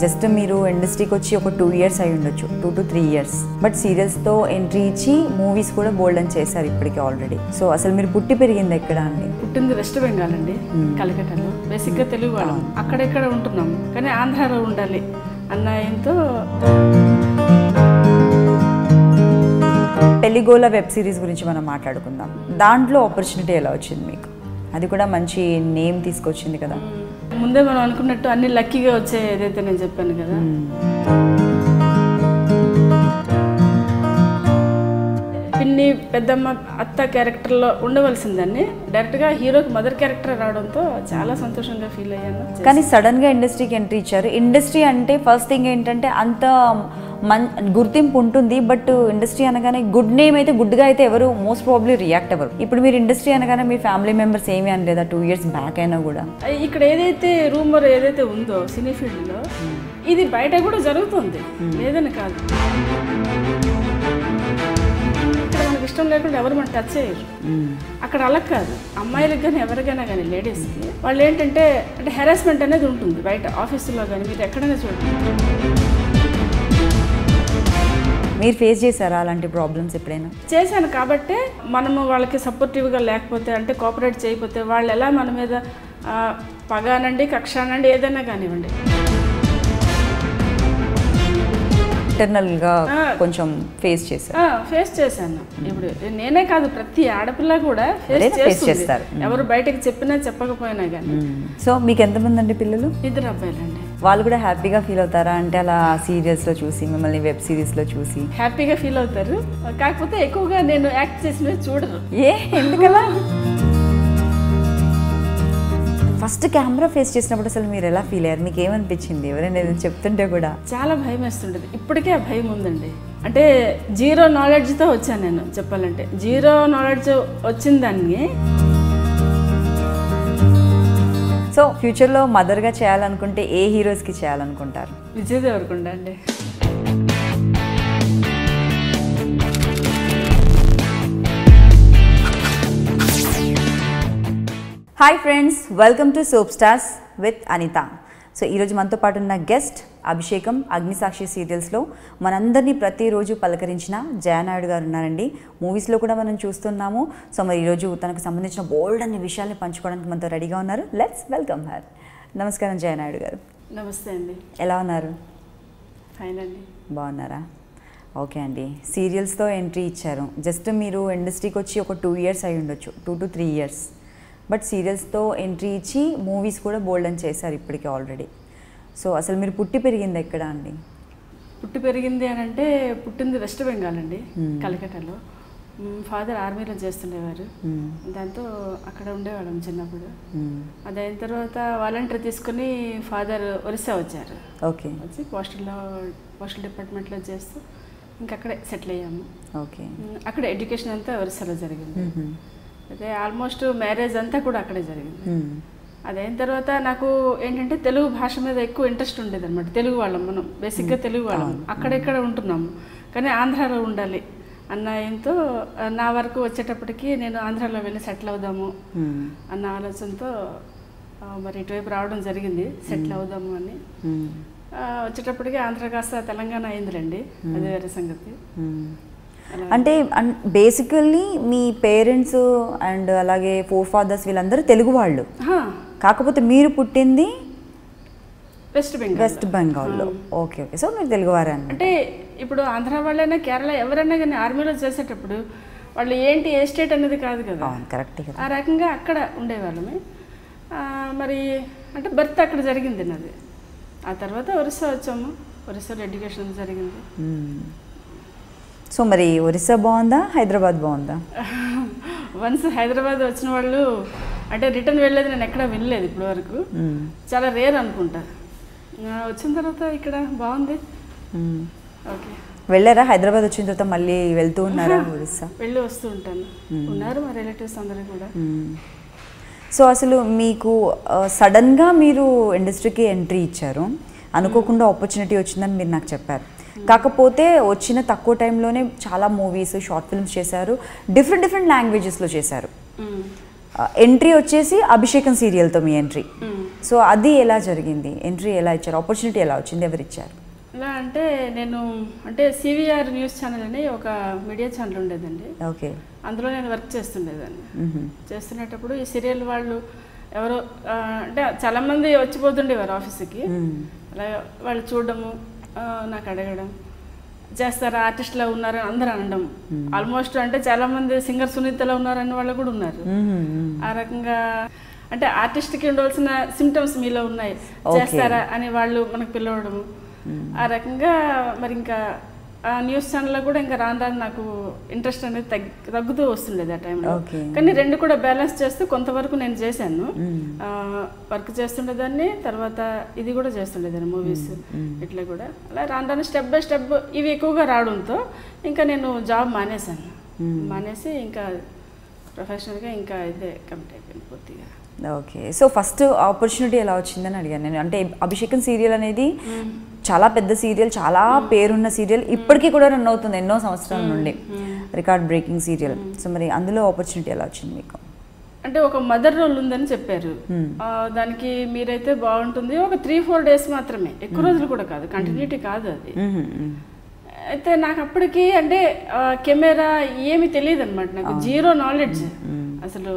Just మీరు ఇండస్ట్రీకి వచ్చి ఒక 2 years అయి ఉండొచ్చు, 2 to 3 years. బట్ సీరియల్స్తో ఎంట్రీ ఇచ్చి మూవీస్ కూడా బోల్డ్ అని చేశారు ఇప్పటికి ఆల్రెడీ. సో అసలు మీరు పుట్టి పెరిగింది ఎక్కడ అండి? పుట్టింది వెస్ట్ బెంగాల్ అండి, కలకట్టాలో. బేసిక్గా తెలుగు వాళ్ళం, అక్కడెక్కడ ఉంటున్నాము కానీ ఆంధ్రాలో ఉండాలి అన్న ఏంతో. టెలిగోల వెబ్ సిరీస్ గురించి మనం మాట్లాడుకుందాం. దాంట్లో ఆపర్చునిటీ ఎలా వచ్చింది మీకు? అది కూడా మంచి నేమ్ తీసుకొచ్చింది కదా. ముందే మనం అనుకున్నట్టు అన్ని లక్కీగా వచ్చాయి, ఏదైతే నేను చెప్పాను కదా. పిన్ని పెద్దమ్మ అత్త క్యారెక్టర్లో ఉండవలసిందాన్ని డైరెక్ట్గా హీరోకి మదర్ క్యారెక్టర్ రావడంతో చాలా సంతోషంగా ఫీల్ అయ్యాను. కానీ సడన్గా ఇండస్ట్రీకి ఎంట్రీ ఇచ్చారు. ఇండస్ట్రీ అంటే ఫస్ట్ థింగ్ ఏంటంటే అంత గుర్తింపు ఉంటుంది, బట్ ఇండస్ట్రీ అనగానే గుడ్ నేమ్ అయితే గుడ్గా అయితే ఎవరు మోస్ట్ ప్రాబ్లీ రియాక్ట్ అవ్వరు. ఇప్పుడు మీరు ఇండస్ట్రీ అనగానే మీ ఫ్యామిలీ మెంబర్స్ ఏమీ అనలేదా 2 years బ్యాక్ అయినా కూడా? ఇక్కడ ఏదైతే రూమర్ ఏదైతే ఉందో సినీ ఫీల్డ్లో, ఇది బయట కూడా జరుగుతుంది, లేదని కాదు. ఇక్కడ మనకి ఇష్టం లేకుండా ఎవరు మనం టచ్ చేయరు. అక్కడ అలా కాదు, అమ్మాయిలకు కానీ ఎవరికైనా కానీ లేడీస్కి వాళ్ళు ఏంటంటే హెరాస్మెంట్ అనేది ఉంటుంది బయట ఆఫీసులో కానీ, మీరు ఎక్కడైనా చూడండి. మీరు ఫేస్ చేశారా అలాంటి ప్రాబ్లమ్స్ ఎప్పుడైనా? చేశాను కాబట్టే మనము వాళ్ళకి సపోర్టివ్గా లేకపోతే, అంటే కోఆపరేట్ చేయకపోతే వాళ్ళు ఎలా మన మీద పగానండి కక్షానండి ఏదైనా కానివ్వండి ఇంటర్నల్గా కొంచెం ఫేస్ చేశాను. ఇప్పుడు నేనే కాదు, ప్రతి ఆడపిల్ల కూడా ఫేస్ చేస్తారు, ఎవరు బయటకు చెప్పినా చెప్పకపోయినా కానీ. సో మీకు ఎంతమంది అండి పిల్లలు? 2 అబ్బాయిలండి. వాళ్ళు కూడా హ్యాపీగా ఫీల్ అవుతారా అంటే అలా సీరియల్స్లో చూసి, మిమ్మల్ని వెబ్ సిరీస్లో చూసి? హ్యాపీగా ఫీల్ అవుతారు, కాకపోతే ఎక్కువగా నేను యాక్ట్ చేసినవి చూడరు. ఎందుకలా? ఫస్ట్ కెమెరా ఫేస్ చేసినప్పుడు అసలు మీరు ఎలా ఫీల్ అయ్యారు? మీకు ఏమనిపించింది ఎవరైనా చెప్తుంటే కూడా? చాలా భయం వేస్తుండేది, ఇప్పటికే ఆ భయం ఉందండి. అంటే 0 knowledgeతో వచ్చాను నేను, చెప్పాలంటే 0 knowledge వచ్చిన దాన్ని. సో ఫ్యూచర్లో మదర్గా చేయాలనుకుంటే ఏ హీరోస్కి చేయాలనుకుంటారు? విజయ్ దేవరకొండ అండి. Hi friends, welcome to Soap Stars with Anitha. So ఈరోజు మనతో పాటు ఉన్న గెస్ట్ అభిషేకం అగ్నిసాక్షి సీరియల్స్లో మనందరినీ ప్రతిరోజు పలకరించిన జయనాయుడు గారు ఉన్నారండి. మూవీస్లో కూడా మనం చూస్తున్నాము. సో మరి ఈరోజు తనకు సంబంధించిన బోల్డ్ అనే విషయాల్ని పంచుకోవడానికి మనతో రెడీగా ఉన్నారు. Let's welcome her. నమస్కారం జయనాయుడు గారు. నమస్తే అండి. ఎలా ఉన్నారు? ఫైన్ అండి. బాగున్నారా? ఓకే అండి. సీరియల్స్తో ఎంట్రీ ఇచ్చారు. జస్ట్ మీరు ఇండస్ట్రీకి వచ్చి ఒక 2 years అయి ఉండొచ్చు, 2 to 3 years. బట్ సీరియల్స్తో ఎంట్రీ ఇచ్చి మూవీస్ కూడా బోల్డ్ అని చేశారు ఇప్పటికి ఆల్రెడీ. సో అసలు మీరు పుట్టి పెరిగింది ఎక్కడ అండి? పుట్టి పెరిగింది అని అంటే పుట్టింది వెస్ట్ బెంగాల్ అండి, కలకట్టాలో. ఫాదర్ ఆర్మీలో చేస్తుండేవారు, దాంతో అక్కడ ఉండేవాళ్ళం చిన్నప్పుడు. అదైన తర్వాత వాలంటీర్ తీసుకుని ఫాదర్ ఒరిస్సా వచ్చారు. ఓకే. వచ్చి పోస్టల్ డిపార్ట్మెంట్లో చేస్తూ ఇంకా అక్కడే సెటిల్ అయ్యాము. ఓకే. అక్కడ ఎడ్యుకేషన్ అంతా ఒరిస్సాలో జరిగింది. అయితే ఆల్మోస్ట్ మ్యారేజ్ అంతా కూడా అక్కడే జరిగింది. అదైన తర్వాత నాకు ఏంటంటే తెలుగు భాష మీద ఎక్కువ ఇంట్రెస్ట్ ఉండేది అనమాట. తెలుగు వాళ్ళం మనం, బేసిక్గా తెలుగు వాళ్ళం, అక్కడెక్కడ ఉంటున్నాము కానీ ఆంధ్రాలో ఉండాలి అన్న ఏంతో నా వరకు వచ్చేటప్పటికి నేను ఆంధ్రాలో వెళ్ళి సెటిల్ అవుదాము అన్న ఆలోచనతో మరి ఇటువైపు రావడం జరిగింది, సెటిల్ అవుదాము అని. వచ్చేటప్పటికి ఆంధ్ర కాస్త తెలంగాణ అయిందిలేండి, అది వేరే సంగతి. అంటే బేసికల్లీ మీ పేరెంట్స్ అండ్ అలాగే ఫాదర్స్ వీళ్ళందరూ తెలుగు వాళ్ళు, కాకపోతే మీరు పుట్టింది వెస్ట్ బెంగాల్లో. ఓకే. ఓకే. సో మీరు తెలుగువారే అంటే ఇప్పుడు ఆంధ్ర వాళ్ళైనా కేరళ ఎవరైనా కానీ ఆర్మీలో చేసేటప్పుడు వాళ్ళు ఏంటి ఏ స్టేట్ అనేది కాదు కదా. కరెక్ట్. ఆ రకంగా అక్కడ ఉండేవాళ్ళమే. మరి అంటే బర్త్ అక్కడ జరిగింది నాది. ఆ తర్వాత ఒరిస్సా వచ్చాము, ఒరిస్సాలో ఎడ్యుకేషన్ జరిగింది. సో మరి ఒరిస్సా బాగుందా, హైదరాబాద్ బాగుందా? వన్స్ హైదరాబాద్ వచ్చిన వాళ్ళు అంటే రిటర్న్ వెళ్ళేది నేను ఎక్కడ వినలేదు ఇప్పటి వరకు, చాలా రేర్ అనుకుంటా. వచ్చిన తర్వాత ఇక్కడ బాగుంది. ఓకే. వెళ్ళారా? హైదరాబాద్ వచ్చిన తర్వాత మళ్ళీ వెళ్తూ ఉన్నారా ఒరిస్సా? వెళ్ళి వస్తూ ఉంటాను, ఉన్నారు మా రిలేటివ్స్ అందరూ కూడా. సో అసలు మీకు సడన్గా మీరు ఇండస్ట్రీకి ఎంట్రీ ఇచ్చారు, అనుకోకుండా ఆపర్చునిటీ వచ్చిందని మీరు నాకు చెప్పారు. కాకపోతే వచ్చిన తక్కువ టైంలోనే చాలా మూవీస్, షార్ట్ ఫిల్మ్స్ చేశారు, డిఫరెంట్ లాంగ్వేజెస్లో చేశారు. ఎంట్రీ వచ్చేసి అభిషేకం సీరియల్తో మీ ఎంట్రీ. సో అది ఎలా జరిగింది, ఎంట్రీ ఎలా ఇచ్చారు, ఆపర్చునిటీ ఎలా వచ్చింది, ఎవరు ఇచ్చారు? ఎలా అంటే నేను అంటే సివిఆర్ న్యూస్ ఛానల్ అని ఒక మీడియా ఛానల్ ఉండేదండి. ఓకే. అందులో నేను వర్క్ చేస్తుండేదాన్ని. చేస్తున్నప్పుడు ఈ సీరియల్ వాళ్ళు ఎవరో అంటే చాలామంది వచ్చిపోతుండేవారు ఆఫీస్కి. అలా వాళ్ళు చూడడము, నాకు అడగడం, చేస్తారా ఆర్టిస్ట్లా ఉన్నారని అందరూ అనడం. ఆల్మోస్ట్ అంటే చాలామంది సింగర్ సునీతలో ఉన్నారని వాళ్ళు కూడా ఉన్నారు. ఆ రకంగా అంటే ఆర్టిస్ట్కి ఉండవలసిన సిమ్టమ్స్ మీలో ఉన్నాయి, చేస్తారా అని వాళ్ళు మనకు పిలవడము. ఆ రకంగా మరి ఇంకా ఆ న్యూస్ ఛానల్లో కూడా ఇంకా రాను రాను నాకు ఇంట్రెస్ట్ అనేది తగ్గుతూ వస్తుండేది ఆ టైంలో. కానీ రెండు కూడా బ్యాలెన్స్ చేస్తూ కొంతవరకు నేను చేశాను. వర్క్ చేస్తుండేదాన్ని, తర్వాత ఇది కూడా చేస్తుండేదాన్ని, మూవీస్ ఇట్లా కూడా. అలా రాను రాను స్టెప్ బై స్టెప్ ఇవి ఎక్కువగా రావడంతో ఇంకా నేను జాబ్ మానేసి ఇంకా ప్రొఫెషనల్గా ఇంకా ఇదే కంప్లీట్ అయిపోయింది పూర్తిగా. ఓకే. సో ఫస్ట్ ఆపర్చునిటీ ఎలా వచ్చిందని అడిగాను నేను. అంటే అభిషేకం సీరియల్ అనేది చాలా పెద్ద సీరియల్, చాలా పేరున్న సీరియల్, ఇప్పటికీ కూడా రన్ అవుతుంది ఎన్నో సంవత్సరాల నుండి, రికార్డ్ బ్రేకింగ్ సీరియల్. సో మరి అందులో ఆపర్చునిటీ ఎలా వచ్చింది మీకు? అంటే ఒక మదర్ రోల్ ఉందని చెప్పారు, దానికి మీరైతే బాగుంటుంది, ఒక 3-4 డేస్ మాత్రమే, ఎక్కువ రోజులు కూడా కాదు, కంటిన్యూటీ కాదు అది. అయితే నాకు అప్పటికి అంటే కెమెరా ఏమి తెలియదు అనమాట, నాకు జీరో నాలెడ్జ్ అసలు.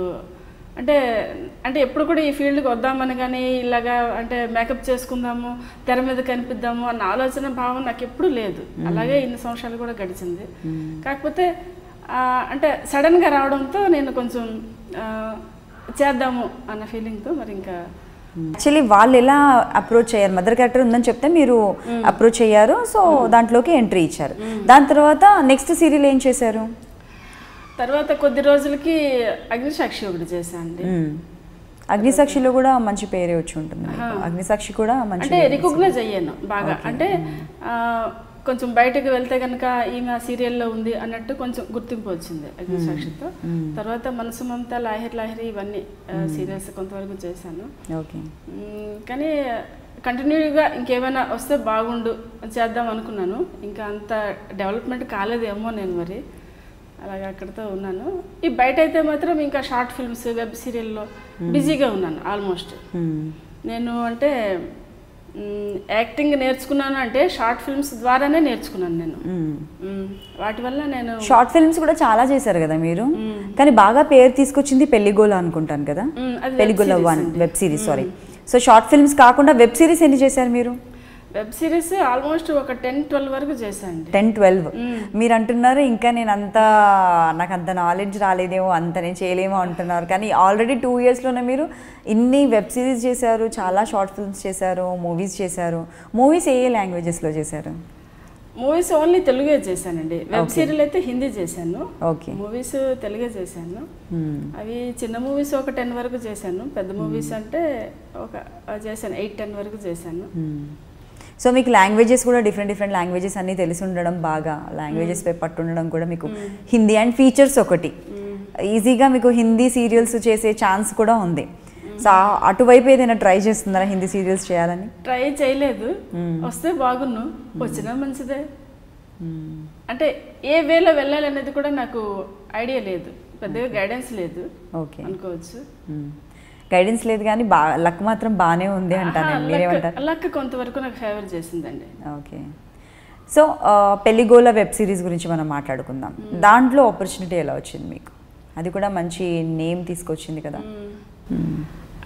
అంటే ఎప్పుడు కూడా ఈ ఫీల్డ్కి వద్దామని కానీ ఇలాగా అంటే మేకప్ చేసుకుందాము, తెర మీద కనిపిద్దాము అన్న ఆలోచన భావం నాకు ఎప్పుడు లేదు. అలాగే ఇన్ని సంవత్సరాలు కూడా గడిచింది. కాకపోతే అంటే సడన్గా రావడంతో నేను కొంచెం చేద్దాము అన్న ఫీలింగ్తో మరి ఇంకా యాక్చువల్లీ వాళ్ళు ఎలా అప్రోచ్ అయ్యారు, మదర్ క్యారెక్టర్ ఉందని చెప్తే మీరు అప్రోచ్ అయ్యారు, సో దాంట్లోకి ఎంట్రీ ఇచ్చారు. దాని తర్వాత నెక్స్ట్ సీరియల్ ఏం చేశారు? తర్వాత కొద్ది రోజులకి అగ్నిసాక్షి ఒకటి చేశాను. అగ్నిసాక్షిలో కూడా మంచి పేరే వచ్చి ఉంటుంది. అగ్నిసాక్షి కూడా మంచి అంటే రికగ్నైజ్ అయ్యాను బాగా. అంటే కొంచెం బయటకు వెళ్తే కనుక ఈమె సీరియల్లో ఉంది అన్నట్టు కొంచెం గుర్తింపు వచ్చింది అగ్నిసాక్షితో. తర్వాత మనసు మమత, లాహిరి ఇవన్నీ సీరియల్స్ కొంతవరకు చేశాను. కానీ కంటిన్యూగా ఇంకేమైనా వస్తే బాగుండు చేద్దాం అనుకున్నాను. ఇంకా అంత డెవలప్మెంట్ కాలేదేమో నేను మరి, అలాగే అక్కడితో ఉన్నాను. ఈ బయట అయితే మాత్రం ఇంకా షార్ట్ ఫిల్మ్స్, వెబ్ సీరియల్లో బిజీగా ఉన్నాను ఆల్మోస్ట్. నేను అంటే యాక్టింగ్ నేర్చుకున్నాను అంటే షార్ట్ ఫిల్మ్స్ ద్వారానే నేర్చుకున్నాను నేను. వాటి వల్ల నేను షార్ట్ ఫిల్మ్స్ కూడా చాలా చేశారు కదా మీరు, కానీ బాగా పేరు తీసుకొచ్చింది పెళ్లిగోల అనుకుంటాను కదా, పెళ్లిగోల 1 web series. Sorry, so short films కాకుండా వెబ్ సిరీస్ ఎన్ని చేశారు మీరు? వెబ్ సిరీస్ ఆల్మోస్ట్ ఒక 10-12 వరకు చేశాను. 10-12 మీరు అంటున్నారు, ఇంకా నాకు అంత నాలెడ్జ్ రాలేదేమో, అంత నేను చేయలేమో అంటున్నారు. కానీ ఆల్రెడీ 2 ఇయర్స్లోనే మీరు ఇన్ని వెబ్ సిరీస్ చేశారు, చాలా షార్ట్ ఫిల్మ్స్ చేశారు, మూవీస్ చేశారు. మూవీస్ ఏ లాంగ్వేజెస్లో చేశారు? మూవీస్ ఓన్లీ తెలుగే చేశానండి. వెబ్ సీరియల్ అయితే హిందీ చేశాను. మూవీస్ తెలుగే చేశాను. అవి చిన్న మూవీస్ ఒక 10 వరకు చేశాను. పెద్ద మూవీస్ అంటే ఒక చేశాను 8-10 వరకు చేశాను. సో మీకు లాంగ్వేజెస్ కూడా డిఫరెంట్ లాంగ్వేజెస్ అన్నీ తెలిసి ఉండడం, బాగా లాంగ్వేజెస్ పై పట్టు ఉండడం కూడా మీకు, హిందీ అండ్ ఫీచర్స్ ఒకటి, ఈజీగా మీకు హిందీ సీరియల్స్ చేసే ఛాన్స్ కూడా ఉంది. సో అటువైపు ఏదైనా ట్రై చేస్తున్నారా హిందీ సీరియల్స్ చేయాలని? ట్రై చేయలేదు, వస్తే బాగున్ను, వచ్చినా మంచిదే. అంటే ఏ వేలో వెళ్ళాలనేది కూడా నాకు ఐడియా లేదు, పెద్దగా గైడెన్స్ లేదు అనుకోవచ్చు. గైడెన్స్ లేదు కానీ లక్ మాత్రం బాగానే ఉంది అంటాను. మీరేమంటారు? లక్ కొంతవరకు నాకు ఫేవర్ చేసిందండి. ఓకే. సో పెళ్లిగోల వెబ్ సిరీస్ గురించి మనం మాట్లాడుకుందాం. దాంట్లో ఆపర్చునిటీ ఎలా వచ్చింది మీకు? అది కూడా మంచి నేమ్ తీసుకొచ్చింది కదా.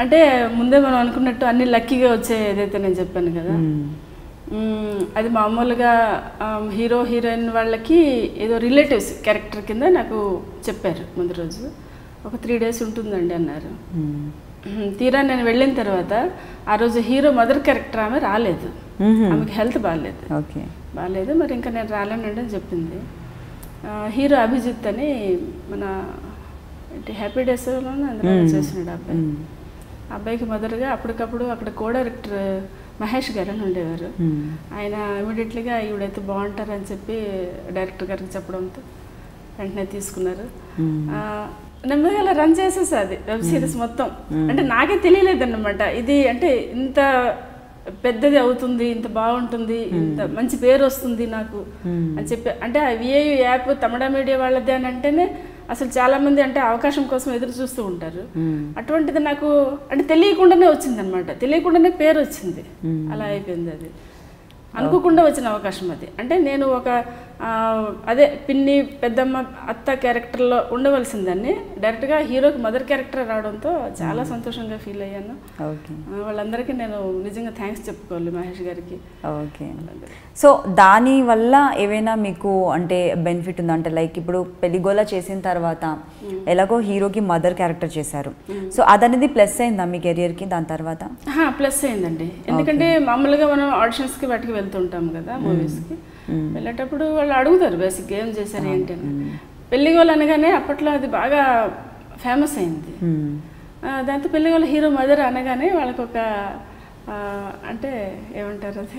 అంటే ముందే మనం అనుకున్నట్టు అన్ని లక్కీగా వచ్చే ఏదైతే నేను చెప్పాను కదా, అది మామూలుగా హీరో హీరోయిన్ వాళ్ళకి ఏదో రిలేటివ్స్ క్యారెక్టర్ కింద నాకు చెప్పారు. ముందు రోజు ఒక 3 డేస్ ఉంటుందండి అన్నారు. తీరా నేను వెళ్ళిన తర్వాత ఆ రోజు హీరో మదర్ క్యారెక్టర్ ఆమె రాలేదు, ఆమెకి హెల్త్ బాగాలేదు. మరి ఇంకా నేను రాలేనండి అని చెప్పింది. హీరో అభిజిత్ అని మన హ్యాపీ డేస్లోనే అందులో చేస్తున్నాడు అబ్బాయి. అబ్బాయికి మదర్గా అప్పటికప్పుడు అక్కడ కో డైరెక్టర్ మహేష్ గారు అని ఉండేవారు. ఆయన ఇమీడియట్లీగా ఈవిడైతే బాగుంటారని చెప్పి డైరెక్టర్ గారికి చెప్పడంతో వెంటనే తీసుకున్నారు. నెమ్మదిగా అలా రన్ చేసేసాది వెబ్ సిరీస్ మొత్తం. అంటే నాకే తెలియలేదన్నమాట ఇది అంటే ఇంత పెద్దది అవుతుంది, ఇంత బాగుంటుంది, ఇంత మంచి పేరు వస్తుంది నాకు అని చెప్పి. అంటే విఐ యాప్ తమిళ మీడియా వాళ్ళదే అని అంటేనే అసలు చాలామంది అంటే అవకాశం కోసం ఎదురు చూస్తూ ఉంటారు. అటువంటిది నాకు అంటే తెలియకుండానే వచ్చిందనమాట, తెలియకుండానే పేరు వచ్చింది. అలా అయిపోయింది, అది అనుకోకుండా వచ్చిన అవకాశం. అది అంటే నేను ఒక అదే పిన్ని పెద్దమ్మ అత్త క్యారెక్టర్లో ఉండవలసిందాన్ని డైరెక్ట్గా హీరోకి మదర్ క్యారెక్టర్ రావడంతో చాలా సంతోషంగా ఫీల్ అయ్యాను. వాళ్ళందరికీ నేను నిజంగా థ్యాంక్స్ చెప్పుకోవాలి, మహేష్ గారికి. ఓకే, సో దానివల్ల ఏవైనా మీకు అంటే బెనిఫిట్ ఉందా? అంటే లైక్ ఇప్పుడు పెళ్లిగోలా చేసిన తర్వాత ఎలాగో హీరోకి మదర్ క్యారెక్టర్ చేశారు, సో అదనేది ప్లస్ అయిందా మీ కెరియర్కి దాని తర్వాత? ప్లస్ అయిందండి, ఎందుకంటే మామూలుగా మనం ఆడిషన్స్కి వాటికి వెళ్తుంటాం కదా, మూవీస్కి వెళ్ళేటప్పుడు వాళ్ళు అడుగుతారు బేసిక్గా ఏం చేశారు ఏంటి అని. పెళ్లిగోలు అనగానే అప్పట్లో అది బాగా ఫేమస్ అయింది. దాంతో పెళ్లిగోలు హీరో మదర్ అనగానే వాళ్ళకి ఒక అంటే ఏమంటారు, అది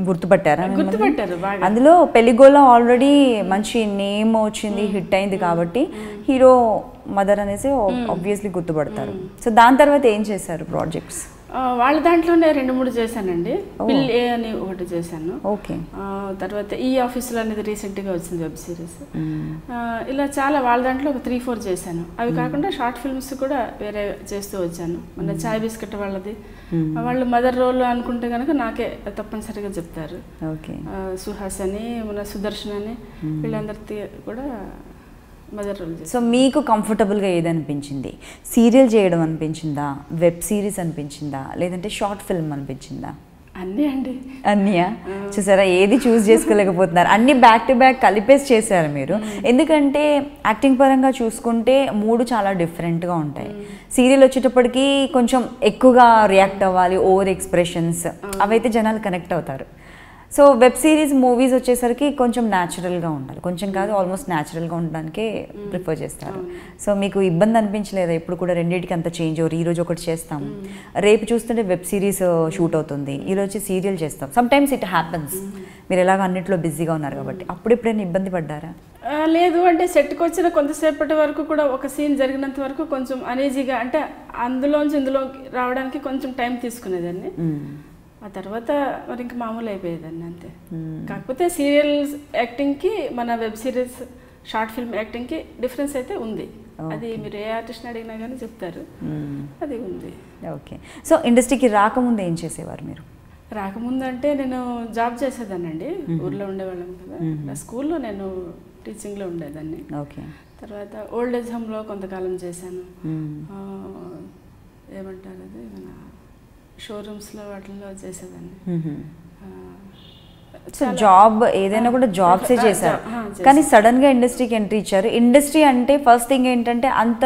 గుర్తుపట్టారు బాగా. అందులో పెళ్లిగోల ఆల్రెడీ మంచి నేమ్ వచ్చింది, హిట్ అయింది కాబట్టి హీరో మదర్ అనేసి ఆబ్వియస్లీ గుర్తుపడతారు. సో దాని తర్వాత ఏం చేశారు ప్రాజెక్ట్స్? వాళ్ళ దాంట్లోనే 2-3 చేశానండి. పిల్ ఏ అని ఒకటి చేశాను. ఓకే, తర్వాత ఈ ఆఫీసులో అనేది రీసెంట్గా వచ్చింది వెబ్ సిరీస్. ఇలా చాలా వాళ్ళ దాంట్లో ఒక 3-4 చేశాను. అవి కాకుండా షార్ట్ ఫిల్మ్స్ కూడా వేరే చేస్తూ వచ్చాను. మన చాయ్ బిస్కెట్ వాళ్ళది, వాళ్ళు మదర్ రోల్ అనుకుంటే కనుక నాకే తప్పనిసరిగా చెప్తారు. సుహాస్ అని, మన సుదర్శన్ అని, వీళ్ళందరికీ కూడా మదర్ రోల్. సో మీకు కంఫర్టబుల్గా ఏది అనిపించింది? సీరియల్ చేయడం అనిపించిందా, వెబ్ సిరీస్ అనిపించిందా, లేదంటే షార్ట్ ఫిల్మ్ అనిపించిందా? అన్నీ అండి. అన్నీయా? చూసారా, ఏది చూస్ చేసుకోలేకపోతున్నారు, అన్ని బ్యాక్ టు బ్యాక్ కలిపేసి చేశారు మీరు. ఎందుకంటే యాక్టింగ్ పరంగా చూసుకుంటే 3 చాలా డిఫరెంట్గా ఉంటాయి. సీరియల్ వచ్చేటప్పటికి కొంచెం ఎక్కువగా రియాక్ట్ అవ్వాలి, ఓవర్ ఎక్స్ప్రెషన్స్ అవైతే జనాలు కనెక్ట్ అవుతారు. సో వెబ్ సిరీస్ మూవీస్ వచ్చేసరికి కొంచెం న్యాచురల్గా ఉండాలి, కొంచెం కాదు ఆల్మోస్ట్ న్యాచురల్గా ఉండడానికే ప్రిఫర్ చేస్తారు. సో మీకు ఇబ్బంది అనిపించలేదా ఇప్పుడు కూడా రెండింటికి అంత చేంజ్ ఓవర్? ఈరోజు ఒకటి చేస్తాం, రేపు చూస్తుంటే వెబ్ సిరీస్ షూట్ అవుతుంది, ఈరోజు సీరియల్ చేస్తాం. సమ్ టైమ్స్ ఇట్ హ్యాపెన్స్, మీరు ఎలాగో అన్నింటిలో బిజీగా ఉన్నారు కాబట్టి. అప్పుడు ఎప్పుడైనా ఇబ్బంది పడ్డారా? లేదు, అంటే సెట్కి వచ్చిన కొంతసేపటి వరకు కూడా ఒక సీన్ జరిగినంత వరకు కొంచెం అనీజీగా, అంటే అందులోంచి ఇందులో రావడానికి కొంచెం టైం తీసుకునేదాన్ని. ఆ తర్వాత మరి ఇంకా మామూలు అయిపోయేదాన్ని అంతే. కాకపోతే సీరియల్ యాక్టింగ్కి మన వెబ్ సిరీస్ షార్ట్ ఫిల్మ్ యాక్టింగ్కి డిఫరెన్స్ అయితే ఉంది. అది మీరు ఏ ఆర్టిస్ట్ని అడిగినా కానీ చెప్తారు, అది ఉంది. ఓకే, సో ఇండస్ట్రీకి రాకముందు ఏం చేసేవారు మీరు? రాకముందు అంటే నేను జాబ్ చేసేదానండి, ఊర్లో ఉండేవాళ్ళం కదా. నా స్కూల్లో నేను టీచింగ్లో ఉండేదాన్ని. ఓకే, తర్వాత ఓల్డ్ ఏజ్ హోమ్లో కొంతకాలం చేశాను. ఏమంటారు అది, మన షోరూమ్స్లో వాటిల్లో చేసేదాన్ని. సో జాబ్ ఏదైనా కూడా జాబ్సే చేశారు, కానీ సడన్గా ఇండస్ట్రీకి ఎంట్రీ ఇచ్చారు. ఇండస్ట్రీ అంటే ఫస్ట్ థింగ్ ఏంటంటే అంత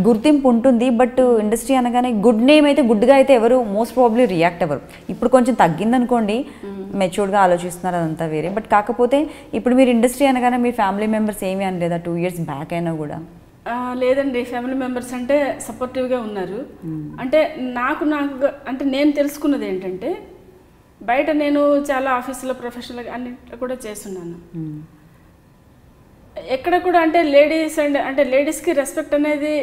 గుర్తింపు ఉంటుంది, బట్ ఇండస్ట్రీ అనగానే గుడ్ నేమ్ అయితే గుడ్గా అయితే ఎవరు మోస్ట్ ప్రాబ్లీ రియాక్ట్ అవ్వరు. ఇప్పుడు కొంచెం తగ్గిందనుకోండి, మెచ్యూర్డ్గా ఆలోచిస్తున్నారు, అదంతా వేరే. బట్ కాకపోతే ఇప్పుడు మీరు ఇండస్ట్రీ అనగానే మీ ఫ్యామిలీ మెంబర్స్ ఏమీ అనలేదా 2 years బ్యాక్ అయినా కూడా? లేదండి, ఫ్యామిలీ మెంబర్స్ అంటే సపోర్టివ్గా ఉన్నారు. అంటే నాకు అంటే నేను తెలుసుకున్నది ఏంటంటే, బయట నేను చాలా ఆఫీసులో ప్రొఫెషనల్గా అన్నిట్లో కూడా చేస్తున్నాను. ఎక్కడ కూడా అంటే లేడీస్ అండ్ అంటే లేడీస్కి రెస్పెక్ట్ అనేది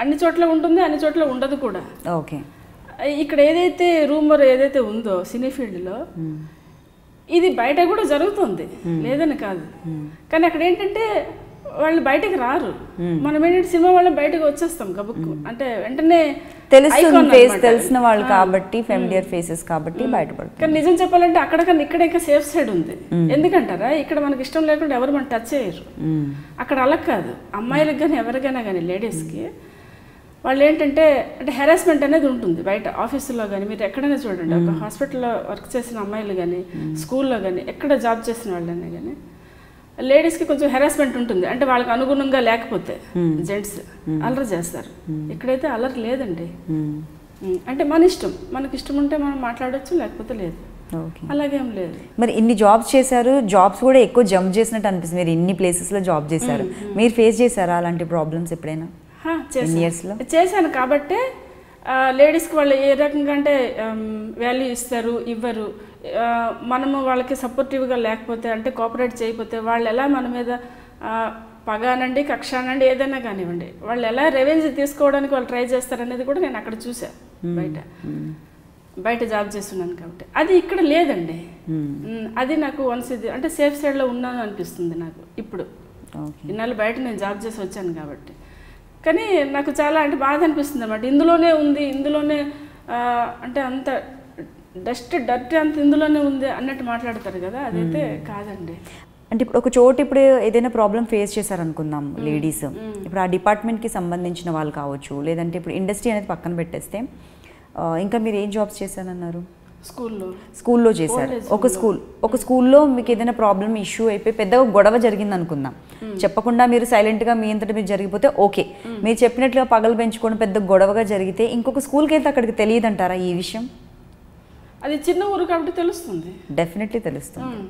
అన్ని చోట్ల ఉంటుంది, అన్ని చోట్ల ఉండదు కూడా. ఓకే, ఇక్కడ ఏదైతే రూమర్ ఏదైతే ఉందో సినీ ఫీల్డ్లో, ఇది బయట కూడా జరుగుతుంది, లేదని కాదు. కానీ అక్కడ ఏంటంటే వాళ్ళు బయటకు రారు. మనం ఏంటంటే సినిమా వాళ్ళు బయటకు వచ్చేస్తాం గబుక్కు, అంటే వెంటనే తెలిసిన వాళ్ళు కాబట్టి, ఫెమిలియర్ ఫేసెస్ కాబట్టి బయటపడుతుంది. కానీ నిజం చెప్పాలంటే అక్కడికన్నా ఇక్కడ ఇంకా సేఫ్ సైడ్ ఉంది. ఎందుకంటారా, ఇక్కడ మనకి ఇష్టం లేకుండా ఎవరు మనం టచ్ చేయరు. అక్కడ అలా కాదు, అమ్మాయిలకు కానీ ఎవరికైనా కానీ లేడీస్కి వాళ్ళు ఏంటంటే అంటే హెరాస్మెంట్ అనేది ఉంటుంది బయట ఆఫీసుల్లో కానీ. మీరు ఎక్కడైనా చూడండి, ఒక హాస్పిటల్లో వర్క్ చేసిన అమ్మాయిలు కానీ, స్కూల్లో కానీ, ఎక్కడ జాబ్ చేసిన వాళ్ళైనా కానీ లేడీస్కి కొంచెం హెరాస్మెంట్ ఉంటుంది. అంటే వాళ్ళకి అనుగుణంగా లేకపోతే జెంట్స్ అల్లరి చేస్తారు. ఇక్కడైతే అల్లరి లేదండి. అంటే మన ఇష్టం, మనకి ఇష్టం ఉంటే మనం మాట్లాడవచ్చు, లేకపోతే లేదు, అలాగేం లేదు. మరి ఇన్ని జాబ్స్ చేశారు, జాబ్స్ కూడా ఎక్కువ జంప్ చేసినట్టు అనిపిస్తుంది. మీరు ఇన్ని ప్లేసెస్లో జాబ్ చేశారు, మీరు ఫేస్ చేశారా అలాంటి ప్రాబ్లమ్స్ ఎప్పుడైనా? చేశాను. కాబట్టే లేడీస్కి వాళ్ళు ఏ రకంగా అంటే వాల్యూ ఇస్తారు, ఇవ్వరు. మనము వాళ్ళకి సపోర్టివ్గా లేకపోతే, అంటే కోఆపరేట్ చేయకపోతే వాళ్ళు ఎలా మన మీద పగానండి, కక్షానండి, ఏదైనా కానివ్వండి, వాళ్ళు ఎలా రెవెన్యూ తీసుకోవడానికి వాళ్ళు ట్రై చేస్తారనేది కూడా నేను అక్కడ చూసాను. బయట జాబ్ చేస్తున్నాను కాబట్టి అది ఇక్కడ లేదండి. అది నాకు వన్స్ ఇది అంటే సేఫ్ సైడ్లో ఉన్నాను అనిపిస్తుంది నాకు ఇప్పుడు. ఇన్నాళ్ళు బయట నేను జాబ్ చేసి వచ్చాను కాబట్టి. కానీ నాకు చాలా అంటే బాధ అనిపిస్తుంది అన్నమాట. ఇందులోనే ఉంది, ఇందులోనే అంటే అంత డర్టీ అంత ఇందులోనే ఉంది అన్నట్టు మాట్లాడతారు కదా, అదైతే కాదండి. అంటే ఇప్పుడు ఒక చోటు ఇప్పుడు ఏదైనా ప్రాబ్లం ఫేస్ చేశారనుకుందాం లేడీస్, ఇప్పుడు ఆ డిపార్ట్మెంట్కి సంబంధించిన వాళ్ళు కావచ్చు, లేదంటే ఇప్పుడు ఇండస్ట్రీ అనేది పక్కన పెట్టేస్తే ఇంకా మీరు ఏం జాబ్స్ చేశారన్నారు? స్కూల్లో చేశారు. ఒక స్కూల్లో మీకు ఏదైనా ప్రాబ్లం ఇష్యూ అయిపోయి పెద్దగా గొడవ జరిగింది అనుకుందాం, చెప్పకుండా మీరు సైలెంట్గా మీ అంతటా మీరు జరిగిపోతే ఓకే, మీరు చెప్పినట్లుగా పగలు పెంచుకోవడం పెద్ద గొడవగా జరిగితే ఇంకొక స్కూల్కి వెళ్తే అక్కడికి తెలియదు అంటారా ఈ విషయం? అది చిన్న ఊరు కాబట్టి తెలుస్తుంది, డెఫినెట్లీ తెలుస్తుంది.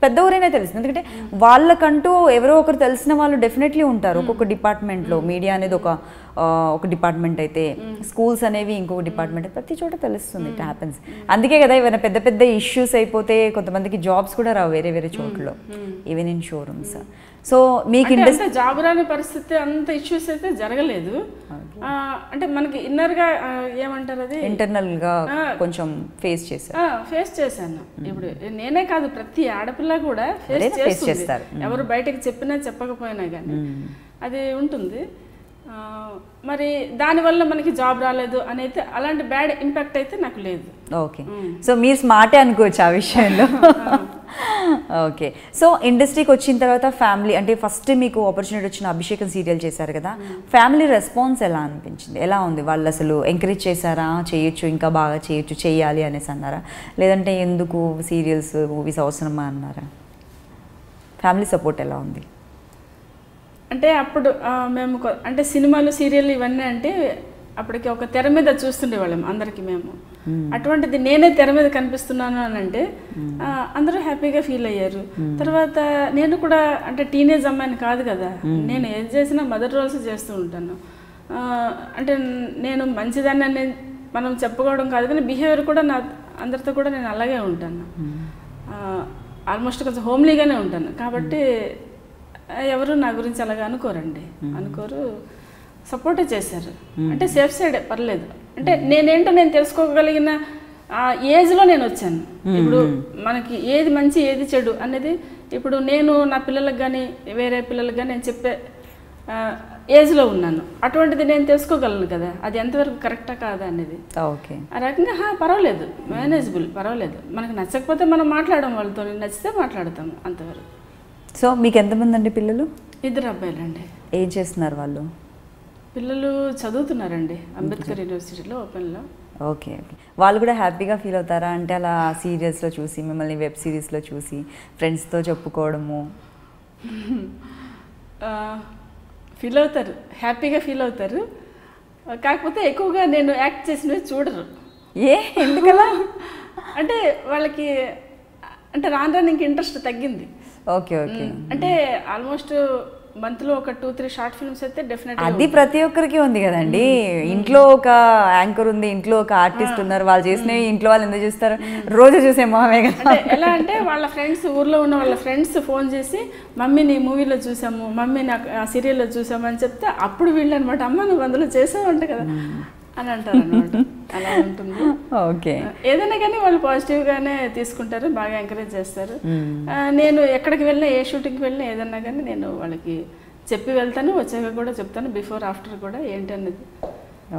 పెద్ద ఊరైనా తెలుస్తుంది, ఎందుకంటే వాళ్ళకంటూ ఎవరో ఒకరు తెలిసిన వాళ్ళు డెఫినెట్లీ ఉంటారు. ఒక్కొక్క డిపార్ట్మెంట్లో మీడియా అనేది ఒక డిపార్ట్మెంట్ అయితే, స్కూల్స్ అనేవి ఇంకొక డిపార్ట్మెంట్, ప్రతి చోట తెలుస్తుంది. It happens. అందుకే కదా ఏమైనా పెద్ద పెద్ద ఇష్యూస్ అయిపోతే కొంతమందికి జాబ్స్ కూడా రావు వేరే వేరే చోట్ల, ఈవెన్ ఇన్ షోరూమ్స్. సో మీకు ఇండస్ట్రీ జాబ్ రాని పరిస్థితి అంత ఇష్యూస్ అయితే జరగలేదు. అంటే మనకి ఇన్నర్గా ఏమంటారు, అది ఇంటర్నల్గా కొంచెం ఫేస్ చేశాను. ఇప్పుడు నేనే కాదు, ప్రతి ఆడపిల్ల కూడా ఫేస్ చేస్తారు. ఎవరు బయటకు చెప్పినా చెప్పకపోయినా కానీ అది ఉంటుంది. మరి దానివల్ల మనకి జాబ్ రాలేదు అనేది అలాంటి బ్యాడ్ ఇంపాక్ట్ అయితే నాకు లేదు. ఓకే, సో మీరు స్మార్టే అనుకోవచ్చు ఆ విషయంలో. ఓకే, సో ఇండస్ట్రీకి వచ్చిన తర్వాత ఫ్యామిలీ అంటే ఫస్ట్ మీకు ఆపర్చునిటీ వచ్చిన అభిషేకం సీరియల్ చేశారు కదా, ఫ్యామిలీ రెస్పాన్స్ ఎలా అనిపించింది? ఎలా ఉంది? వాళ్ళు అసలు ఎంకరేజ్ చేశారా, చేయొచ్చు ఇంకా బాగా చేయొచ్చు, చేయాలి అనేసి అన్నారా, లేదంటే ఎందుకు సీరియల్స్ మూవీస్ అవసరమా అన్నారా? ఫ్యామిలీ సపోర్ట్ ఎలా ఉంది? అంటే అప్పుడు మేము అంటే సినిమాలు సీరియల్ ఇవన్నీ అంటే అప్పటికి ఒక తెర మీద చూస్తుండేవాళ్ళం అందరికి మేము. అటువంటిది నేనే తెర మీద కనిపిస్తున్నాను అని అంటే అందరూ హ్యాపీగా ఫీల్ అయ్యారు. తర్వాత నేను కూడా అంటే టీనేజ్ అమ్మాయిని కాదు కదా, నేను ఏది చేసినా మదర్ రోల్స్ చేస్తూ ఉంటాను. అంటే నేను మంచిదాన్ని మనం చెప్పుకోవడం కాదు, కానీ బిహేవియర్ కూడా నా అందరితో కూడా నేను అలాగే ఉంటాను. ఆల్మోస్ట్ కొంచెం హోమ్లీగానే ఉంటాను కాబట్టి ఎవరు నా గురించి అలాగా అనుకోరు, సపోర్టే చేశారు. అంటే సేఫ్ సైడ్ పర్లేదు. అంటే నేనేంటో నేను తెలుసుకోగలిగిన ఏజ్లో నేను వచ్చాను. ఇప్పుడు మనకి ఏది మంచి ఏది చెడు అనేది ఇప్పుడు నేను నా పిల్లలకు కానీ వేరే పిల్లలకు కానీ నేను చెప్పే ఏజ్లో ఉన్నాను. అటువంటిది నేను తెలుసుకోగలను కదా, అది ఎంతవరకు కరెక్టా కాదా అనేది. ఓకే, ఆ రకంగా పర్వాలేదు, మేనేజబుల్, పర్వాలేదు. మనకు నచ్చకపోతే మనం మాట్లాడడం వాళ్ళతో, నచ్చితే మాట్లాడతాము అంతవరకు. సో మీకు ఎంతమంది అండి పిల్లలు? 2 అబ్బాయిలండి. ఏం చేస్తున్నారు వాళ్ళు? పిల్లలు చదువుతున్నారండి అంబేద్కర్ యూనివర్సిటీలో ఓపెన్లో. ఓకే, వాళ్ళు కూడా హ్యాపీగా ఫీల్ అవుతారా అంటే అలా సీరియల్స్లో చూసి, మిమ్మల్ని వెబ్ సిరీస్లో చూసి ఫ్రెండ్స్తో చెప్పుకోవడము? ఫీల్ అవుతారు, హ్యాపీగా ఫీల్ అవుతారు. కాకపోతే ఎక్కువగా నేను యాక్ట్ చేసినవి చూడరు. ఎందుకలా? అంటే వాళ్ళకి అంటే రాను ఇంక ఇంట్రెస్ట్ తగ్గింది. ఓకే, అంటే ఆల్మోస్ట్ మంత్లో ఒక 2-3 షార్ట్ ఫిల్మ్స్ అయితే డెఫినెట్. అది ప్రతి ఒక్కరికి ఉంది కదండి. ఇంట్లో ఒక యాంకర్ ఉంది, ఇంట్లో ఒక ఆర్టిస్ట్ ఉన్నారు, వాళ్ళు చేసినవి ఇంట్లో వాళ్ళు ఎందుకు చూస్తారు? రోజు చూసే మామే కదా. ఎలా అంటే వాళ్ళ ఫ్రెండ్స్, ఊర్లో ఉన్న వాళ్ళ ఫ్రెండ్స్ ఫోన్ చేసి మమ్మీ నీ మూవీలో చూసాము, మమ్మీ నాకు ఆ సీరియల్లో చూసాము అని చెప్తే అప్పుడు వీళ్ళు అనమాట, అమ్మ నువ్వు అందులో చేసావంట కదా అని అంటారు అనమాట. అలా ఉంటుంది. ఓకే, ఏదైనా కానీ వాళ్ళు పాజిటివ్గానే తీసుకుంటారు, బాగా ఎంకరేజ్ చేస్తారు. నేను ఎక్కడికి వెళ్ళినా, ఏ షూటింగ్కి వెళ్ళినా ఏదన్నా కానీ నేను వాళ్ళకి చెప్పి వెళ్తాను, వచ్చాక కూడా చెప్తాను, బిఫోర్ ఆఫ్టర్ కూడా ఏంటి అన్నది.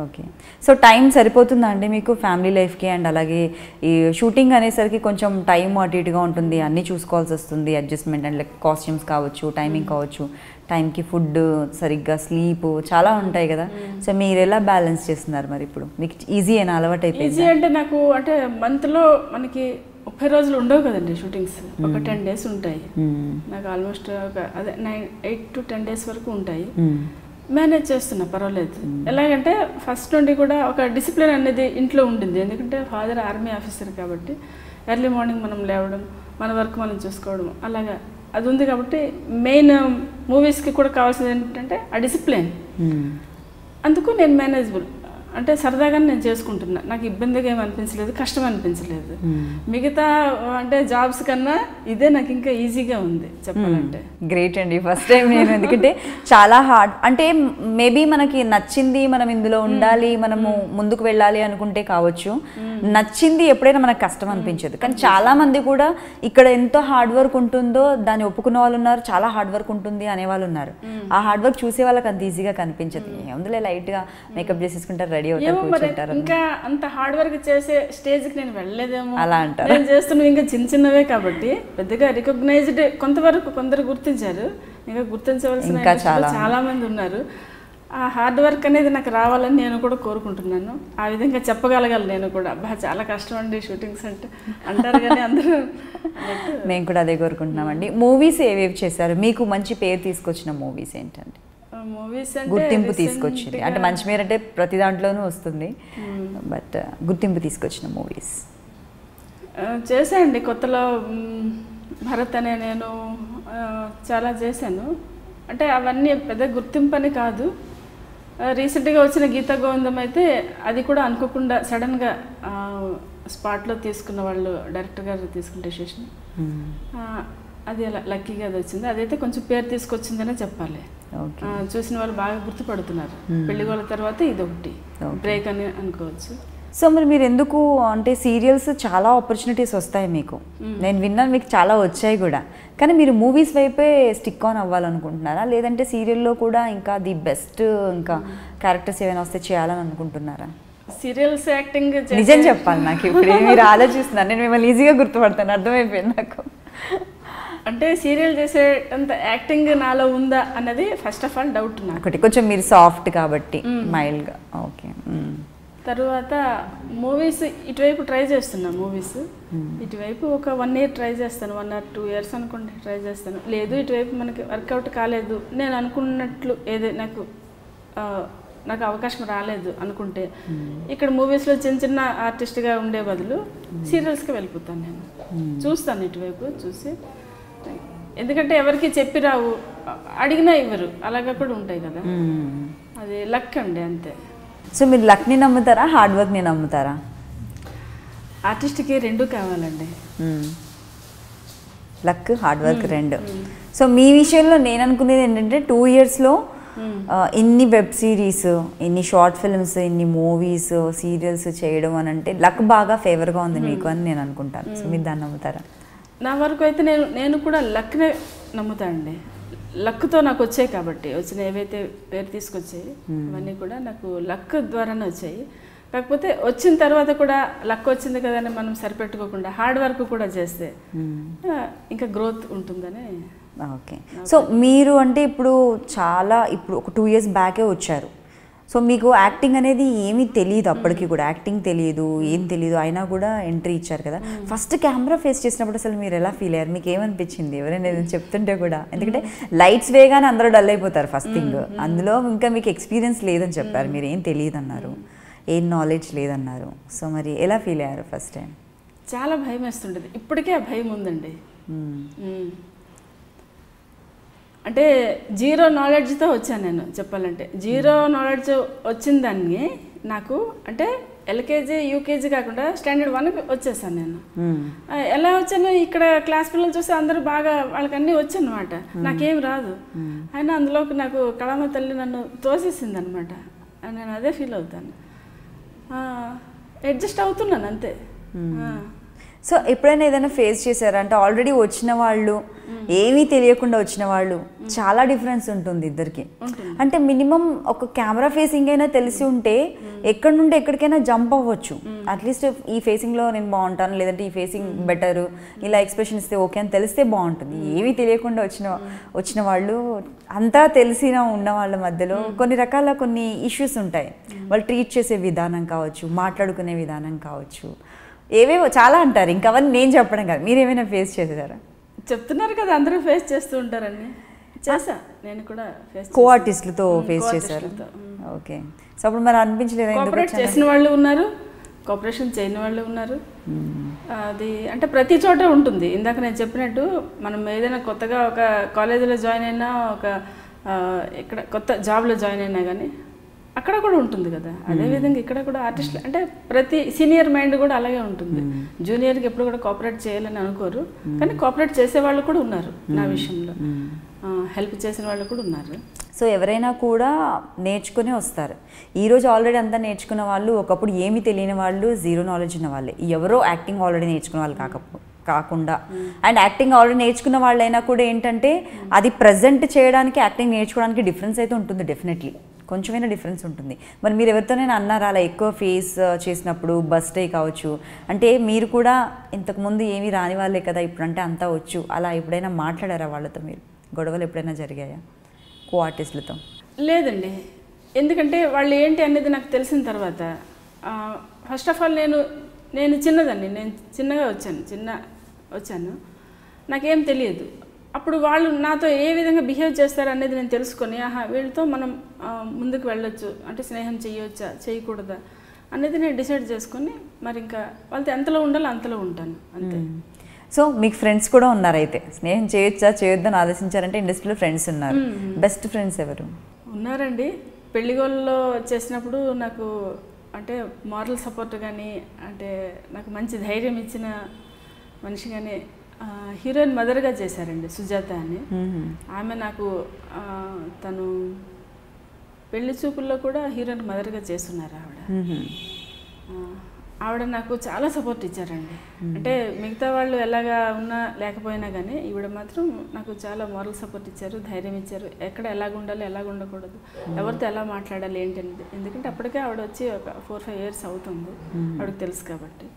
ఓకే, సో టైం సరిపోతుందా అండి మీకు ఫ్యామిలీ లైఫ్కి? అండ్ అలాగే ఈ షూటింగ్ అనేసరికి కొంచెం టైం అటు ఇటుగా ఉంటుంది, అన్నీ చూసుకోవాల్సి వస్తుంది, అడ్జస్ట్మెంట్ అండ్ లైక్ కాస్ట్యూమ్స్ కావచ్చు, టైమింగ్ కావచ్చు, టైంకి ఫుడ్, సరిగ్గా స్లీప్, చాలా ఉంటాయి కదా. సో మీరు ఎలా బ్యాలెన్స్ చేస్తున్నారు మరి? ఇప్పుడు మీకు ఈజీ అయినా అలవాటు అయిపోయింది? ఈజీ అంటే నాకు అంటే మంత్లో మనకి 30 రోజులు ఉండవు కదండి షూటింగ్స్, ఒక 10 days ఉంటాయి నాకు. ఆల్మోస్ట్ అదే 8 to 10 days వరకు ఉంటాయి. మేనేజ్ చేస్తున్నా, పర్వాలేదు. ఎలాగంటే ఫస్ట్ నుండి కూడా ఒక డిసిప్లిన్ అనేది ఇంట్లో ఉండింది. ఎందుకంటే ఫాదర్ ఆర్మీ ఆఫీసర్ కాబట్టి ఎర్లీ మార్నింగ్ మనం లేవడం, మన వర్క్ మనం చూసుకోవడం, అలాగా అది ఉంది కాబట్టి మెయిన్ మూవీస్కి కూడా కావాల్సింది ఏంటంటే ఆ డిసిప్లిన్. అందుకు నేను మేనేజబుల్ అంటే సరదాగానే నేను చేసుకుంటున్నా, నాకు ఇబ్బందిగా ఏమి అనిపించలేదు, కష్టం అనిపించలేదు. మిగతా అంటే జాబ్స్ కన్నా ఇదే నాకు ఇంకా ఈజీగా ఉంది చెప్పాలంటే. గ్రేట్ అండి, ఫస్ట్ టైం నేను, ఎందుకంటే చాలా హార్డ్, అంటే మేబీ మనకి నచ్చింది మనం ఇందులో ఉండాలి, మనము ముందుకు వెళ్ళాలి అనుకుంటే కావచ్చు, నచ్చింది ఎప్పుడైనా మనకు కష్టం అనిపించదు. కానీ చాలా మంది కూడా ఇక్కడ ఎంతో హార్డ్ వర్క్ ఉంటుందో దాన్ని ఒప్పుకున్న వాళ్ళు ఉన్నారు, చాలా హార్డ్ వర్క్ ఉంటుంది అనేవాళ్ళు ఉన్నారు. ఆ హార్డ్ వర్క్ చూసే వాళ్ళకి అంత ఈజీగా కనిపించదు, అందులో లైట్గా మేకప్ చేసేసుకుంటారు, రెడీ అవుతారు. ఇంకా అంత హార్డ్ వర్క్ చేసే స్టేజ్కి నేను వెళ్ళలేదేమో అలా అంటారు. నేను చేస్తున్నవి ఇంకా చిన్న చిన్నవే కాబట్టి పెద్దగా రికగ్నైజ్డ్ కొంతవరకు కొందరు గుర్తించారు, ఇంకా గుర్తించవలసిన చాలా మంది ఉన్నారు. ఆ హార్డ్ వర్క్ అనేది నాకు రావాలని నేను కూడా కోరుకుంటున్నాను. ఆ విధంగా చెప్పగలగాలి నేను కూడా. చాలా కష్టం అండి షూటింగ్స్ అంటే అంటారు కానీ అందరూ. మేము కూడా అదే కోరుకుంటున్నామండి. మూవీస్ ఏవేవి చేశారు, మీకు మంచి పేరు తీసుకొచ్చిన మూవీస్ ఏంటండి? మూవీస్ గుర్తింపు తీసుకొచ్చింది అంటే మంచి పేరు అంటే ప్రతి దాంట్లోనూ వస్తుంది, బట్ గుర్తింపు తీసుకొచ్చిన మూవీస్ చేశానండి. కొత్తలో భరత్ అనే నేను చాలా చేశాను. అంటే అవన్నీ పెద్ద గుర్తింపు అని కాదు. రీసెంట్గా వచ్చిన గీతా గోవిందం అయితే అది కూడా అనుకోకుండా సడన్గా స్పాట్లో తీసుకున్న వాళ్ళు, డైరెక్టర్ గారు తీసుకుంటే చేసిన అది లక్కీగా అది వచ్చింది. అదైతే కొంచెం పేరు తీసుకొచ్చిందనే చెప్పాలి. చూసిన వాళ్ళు బాగా గుర్తుపడుతున్నారు. పెళ్లి వాళ్ళ తర్వాత ఇదొకటి బ్రేక్ అని అనుకోవచ్చు. సో మరి మీరు ఎందుకు, అంటే సీరియల్స్ చాలా ఆపర్చునిటీస్ వస్తాయి మీకు, నేను విన్నాను మీకు చాలా వచ్చాయి కూడా, కానీ మీరు మూవీస్ వైపే స్టిక్ ఆన్ అవ్వాలనుకుంటున్నారా, లేదంటే సీరియల్లో కూడా ఇంకా ది బెస్ట్ ఇంకా క్యారెక్టర్స్ ఏమైనా వస్తే చేయాలని అనుకుంటున్నారా? సీరియల్స్ యాక్టింగ్ నిజం చెప్పాలి నాకు, ఇప్పుడు మీరు ఆలోచిస్తున్నారు, నేను మిమ్మల్ని ఈజీగా గుర్తుపడతాను, అర్థమైపోయింది నాకు. అంటే సీరియల్ చేసేటంత యాక్టింగ్ నాలో ఉందా అన్నది ఫస్ట్ ఆఫ్ ఆల్ డౌట్ నాకు. ఒకటి కొంచెం మీరు సాఫ్ట్ కాబట్టి మైల్డ్గా. ఓకే. తర్వాత మూవీస్ ఇటువైపు ట్రై చేస్తున్నా. మూవీస్ ఇటువైపు ఒక 1 year ట్రై చేస్తాను, 1 or 2 years అనుకోండి ట్రై చేస్తాను. లేదు ఇటువైపు మనకి వర్కౌట్ కాలేదు, నేను అనుకున్నట్లు ఏదో నాకు అవకాశం రాలేదు అనుకుంటే ఇక్కడ మూవీస్లో చిన్న చిన్న ఆర్టిస్ట్గా ఉండే బదులు సీరియల్స్కి వెళ్ళిపోతాను. నేను చూస్తాను ఇటువైపు చూసి, ఎందుకంటే ఎవరికి చెప్పి రావు, అడిగినా ఇవ్వరు, అలాగా కూడా ఉంటాయి కదా, అది లక్ అండి అంతే. సో మీరు లక్ని నమ్ముతారా, హార్డ్ వర్క్ని నమ్ముతారా? ఆర్టిస్ట్కి రెండు కావాలండి, లక్ హార్డ్ వర్క్ రెండు. సో మీ విషయంలో నేను అనుకునేది ఏంటంటే 2 yearsలో ఇన్ని వెబ్ సిరీస్, ఇన్ని షార్ట్ ఫిల్మ్స్, ఇన్ని మూవీస్, సీరియల్స్ చేయడం అని అంటే లక్ బాగా ఫేవర్గా ఉంది మీకు అని నేను అనుకుంటాను. సో మీరు దాన్ని నమ్ముతారా? నా వరకు అయితే నేను కూడా లక్నే నమ్ముతానండి. లక్తో నాకు వచ్చాయి కాబట్టి, వచ్చిన ఏవైతే పేరు తీసుకొచ్చాయి అవన్నీ కూడా నాకు లక్ ద్వారానే వచ్చాయి. కాకపోతే వచ్చిన తర్వాత కూడా లక్ వచ్చింది కదా అని మనం సరిపెట్టుకోకుండా హార్డ్ వర్క్ కూడా చేస్తే ఇంకా గ్రోత్ ఉంటుందని. ఓకే. సో మీరు అంటే ఇప్పుడు ఒక 2 years బ్యాకే వచ్చారు. సో మీకు యాక్టింగ్ అనేది ఏమీ తెలియదు, అప్పటికి కూడా యాక్టింగ్ తెలియదు, ఏం తెలియదు, అయినా కూడా ఎంట్రీ ఇచ్చారు కదా. ఫస్ట్ కెమెరా ఫేస్ చేసినప్పుడు అసలు మీరు ఎలా ఫీల్ అయ్యారు, మీకు ఏమనిపించింది ఎవరైనా చెప్తుంటే కూడా? ఎందుకంటే లైట్స్ వేగానే అందరూ డల్ అయిపోతారు ఫస్ట్ థింగ్, అందులో ఇంకా మీకు ఎక్స్పీరియన్స్ లేదని చెప్పారు, మీరు ఏం తెలియదు అన్నారు, ఏం నాలెడ్జ్ లేదన్నారు. సో మరి ఎలా ఫీల్ అయ్యారు ఫస్ట్ టైం? చాలా భయం వేస్తుండేది, ఇప్పటికే ఆ భయం ఉందండి. అంటే 0 knowledgeతో వచ్చాను నేను చెప్పాలంటే. 0 knowledge వచ్చిన దాన్ని నాకు అంటే LKG UKG కాకుండా స్టాండర్డ్ 1 వచ్చేసాను నేను. ఎలా వచ్చాను, ఇక్కడ క్లాస్ పిల్లలు చూస్తే అందరూ బాగా వాళ్ళకి అన్నీ వచ్చనమాట, నాకేం రాదు. అయినా అందులోకి నాకు కళామ తల్లి నన్ను తోసేసింది అనమాట. నేను అదే ఫీల్ అవుతాను, అడ్జస్ట్ అవుతున్నాను అంతే. సో ఎప్పుడైనా ఏదైనా ఫేస్ చేశారా? అంటే ఆల్రెడీ వచ్చిన వాళ్ళు, ఏమీ తెలియకుండా వచ్చిన వాళ్ళు, చాలా డిఫరెన్స్ ఉంటుంది ఇద్దరికి. అంటే మినిమం ఒక కెమెరా ఫేసింగ్ అయినా తెలిసి ఉంటే ఎక్కడి నుండి ఎక్కడికైనా జంప్ అవ్వచ్చు. అట్లీస్ట్ ఈ ఫేసింగ్లో నేను బాగుంటాను, లేదంటే ఈ ఫేసింగ్ బెటరు, ఇలా ఎక్స్ప్రెషన్ ఇస్తే ఓకే అని తెలిస్తే బాగుంటుంది. ఏమీ తెలియకుండా వచ్చిన వాళ్ళు, అంతా తెలిసిన ఉన్న వాళ్ళ మధ్యలో కొన్ని ఇష్యూస్ ఉంటాయి. వాళ్ళు ట్రీట్ చేసే విధానం కావచ్చు, మాట్లాడుకునే విధానం కావచ్చు, ఏవేవో చాలా అంటారు. ఇంకా అవన్నీ నేను చెప్పడం కాదు, మీరు ఏమైనా ఫేస్ చేశారా? చెప్తున్నారు కదా అందరూ ఫేస్ చేస్తూ ఉంటారని. చేసా నేను కూడా ఫేస్. కో ఆర్టిస్టులతో ఫేస్ చేశారు. ఓకే. సో అప్పుడు మరి అనిపించలేదు? కోఆపరేట్ చేసిన వాళ్ళు ఉన్నారు, కోఆపరేషన్ చేయని వాళ్ళు ఉన్నారు. అది అంటే ప్రతి చోట ఉంటుంది. ఇందాక నేను చెప్పినట్టు మనం ఏదైనా కొత్తగా ఒక కాలేజీలో జాయిన్ అయినా, ఒక ఇక్కడ కొత్త జాబ్లో జాయిన్ అయినా కానీ అక్కడ కూడా ఉంటుంది కదా. అదేవిధంగా ఇక్కడ కూడా ఆర్టిస్టులు అంటే ప్రతి సీనియర్ మైండ్ కూడా అలాగే ఉంటుంది. జూనియర్కి ఎప్పుడు కూడా కోఆపరేట్ చేయాలని అనుకోరు, కానీ కోఆపరేట్ చేసే వాళ్ళు కూడా ఉన్నారు నా విషయంలో, హెల్ప్ చేసిన వాళ్ళు కూడా ఉన్నారు. సో ఎవరైనా కూడా నేర్చుకునే వస్తారు. ఈరోజు ఆల్రెడీ అంతా నేర్చుకున్న వాళ్ళు ఒకప్పుడు ఏమీ తెలియని వాళ్ళు, జీరో నాలెడ్జ్ ఉన్న వాళ్ళే. ఎవరో యాక్టింగ్ ఆల్రెడీ నేర్చుకున్న వాళ్ళు కాకుండా అండ్ యాక్టింగ్ ఆల్రెడీ నేర్చుకున్న వాళ్ళైనా కూడా ఏంటంటే అది ప్రజెంట్ చేయడానికి యాక్టింగ్ నేర్చుకోవడానికి డిఫరెన్స్ అయితే ఉంటుంది. డెఫినెట్లీ కొంచెమైనా డిఫరెన్స్ ఉంటుంది. మరి మీరు ఎవరితోనైనా అన్నారా అలా ఎక్కువ ఫేస్ చేసినప్పుడు బస్ట్ అయ్యి కావచ్చు, అంటే మీరు కూడా ఇంతకుముందు ఏమీ రాని వాళ్ళే కదా ఇప్పుడంటే అంతా వచ్చు, అలా ఎప్పుడైనా మాట్లాడారా వాళ్ళతో? మీరు గొడవలు ఎప్పుడైనా జరిగాయా కో ఆర్టిస్టులతో? లేదండి, ఎందుకంటే వాళ్ళు ఏంటి అనేది నాకు తెలిసిన తర్వాత ఫస్ట్ ఆఫ్ ఆల్ నేను చిన్నదాన్ని, నేను చిన్నగా వచ్చాను, నాకేం తెలియదు. అప్పుడు వాళ్ళు నాతో ఏ విధంగా బిహేవ్ చేస్తారు అనేది నేను తెలుసుకొని, వీళ్ళతో మనం ముందుకు వెళ్ళొచ్చు అంటే స్నేహం చేయవచ్చా చేయకూడదా అనేది నేను డిసైడ్ చేసుకొని మరి ఇంకా వాళ్ళతో ఎంతలో ఉండాలో అంతలో ఉంటాను అంతే. సో మీకు ఫ్రెండ్స్ కూడా ఉన్నారు అయితే, స్నేహం చేయొచ్చా చేయొద్దని ఆలోచించారంటే ఇండస్ట్రీలో ఫ్రెండ్స్ ఉన్నారు. బెస్ట్ ఫ్రెండ్స్ ఎవరు ఉన్నారండి? పెళ్లిగోళ్ళలో చేసినప్పుడు నాకు అంటే మారల్ సపోర్ట్ కానీ అంటే నాకు మంచి ధైర్యం ఇచ్చిన మనిషి కానీ హీరోయిన్ మదర్గా చేశారండి, సుజాత అని. ఆమె నాకు తను పెళ్లి చూపుల్లో కూడా హీరోయిన్ మదర్గా చేస్తున్నారు ఆవిడ నాకు చాలా సపోర్ట్ ఇచ్చారండి. అంటే మిగతా వాళ్ళు ఎలాగా ఉన్నా లేకపోయినా కానీ ఈవిడ మాత్రం నాకు చాలా మారల్ సపోర్ట్ ఇచ్చారు, ధైర్యం ఇచ్చారు. ఎక్కడ ఎలాగ ఉండాలి ఎలాగ ఉండకూడదు, ఎవరితో ఎలా మాట్లాడాలి ఏంటి అనేది. ఎందుకంటే అప్పటికే ఆవిడ వచ్చి ఒక 4-5 years అవుతుంది, ఆవిడకి తెలుసు కాబట్టి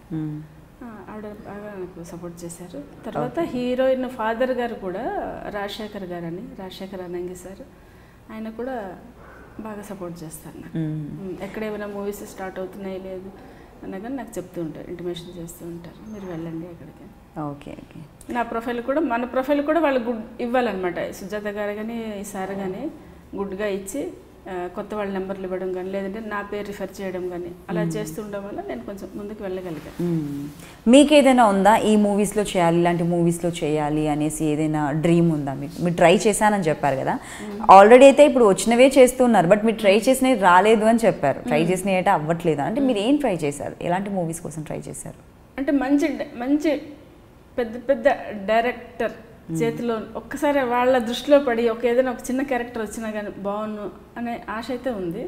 ఆవిడ బాగా నాకు సపోర్ట్ చేశారు. తర్వాత హీరోయిన్ ఫాదర్ గారు కూడా రాజశేఖర్ అనంగి సార్, ఆయన కూడా బాగా సపోర్ట్ చేస్తారు నాకు. ఎక్కడేమైనా మూవీస్ స్టార్ట్ అవుతున్నాయి లేదు అనగానే నాకు చెప్తూ ఉంటారు, ఇంటిమేషన్ చేస్తూ ఉంటారు, మీరు వెళ్ళండి అక్కడికి. Okay okay. నా ప్రొఫైల్ కూడా మన ప్రొఫైల్ కూడా వాళ్ళు గుడ్ ఇవ్వాలన్నమాట. సుజాత గారు కానీ సార్ కానీ గుడ్గా ఇచ్చి కొత్త వాళ్ళ నెంబర్లు ఇవ్వడం కానీ లేదంటే నా పేరు రిఫర్ చేయడం కానీ అలా చేస్తుండడం వల్ల నేను కొంచెం ముందుకు వెళ్ళగలిగాను. మీకు ఏదైనా ఉందా ఈ మూవీస్లో చేయాలి ఇలాంటి మూవీస్లో చేయాలి అనేసి ఏదైనా డ్రీమ్ ఉందా మీకు? మీరు ట్రై చేశానని చెప్పారు కదా, ఆల్రెడీ అయితే ఇప్పుడు వచ్చినవే చేస్తున్నారు, బట్ మీరు ట్రై చేసినవి రాలేదు అని చెప్పారు, ట్రై చేసినవి అయితే అవ్వట్లేదు అంటే మీరు ఏం ట్రై చేశారు? ఎలాంటి మూవీస్ కోసం ట్రై చేశారు? అంటే మంచి పెద్ద డైరెక్టర్ చేతిలో ఒక్కసారి వాళ్ళ దృష్టిలో పడి ఏదైనా ఒక చిన్న క్యారెక్టర్ వచ్చినా కానీ బాగున్ను అనే ఆశ అయితే ఉంది.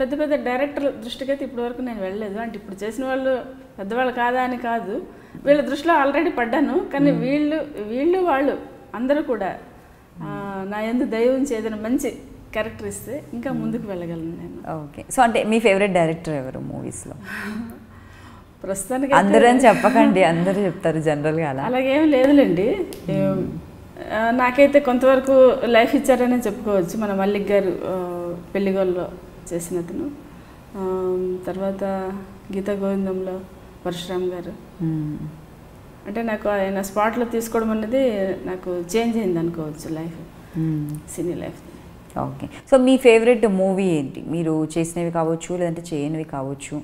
పెద్ద డైరెక్టర్ దృష్టికి అయితే ఇప్పటి వరకు నేను వెళ్ళలేదు. అంటే ఇప్పుడు చేసిన వాళ్ళు పెద్దవాళ్ళు కాదా అని కాదు, వీళ్ళ దృష్టిలో ఆల్రెడీ పడ్డాను. కానీ వాళ్ళు అందరూ కూడా నా యందు దయ ఉంచి ఏదైనా మంచి క్యారెక్టర్ ఇస్తే ఇంకా ముందుకు వెళ్ళగలను నేను. ఓకే. సో అంటే మీ ఫేవరెట్ డైరెక్టర్ ఎవరు మూవీస్లో? ప్రస్తుతానికి అందరూ అని చెప్పకండి, అందరూ చెప్తారు జనరల్గా. అలాగేం లేదులేండి, నాకైతే కొంతవరకు లైఫ్ ఇచ్చారని చెప్పుకోవచ్చు. మన మల్లిక్ గారు పెళ్లిగోల్లో చేసిన అతను, తర్వాత గీతా గోవిందంలో పరశురామ్ గారు. అంటే నాకు ఆయన స్పాట్లో తీసుకోవడం అనేది నాకు చేంజ్ అయింది అనుకోవచ్చు లైఫ్, సినీ లైఫ్. ఓకే. సో మీ ఫేవరెట్ మూవీ ఏంటి? మీరు చేసినవి కావచ్చు లేదంటే చేయనివి కావచ్చు,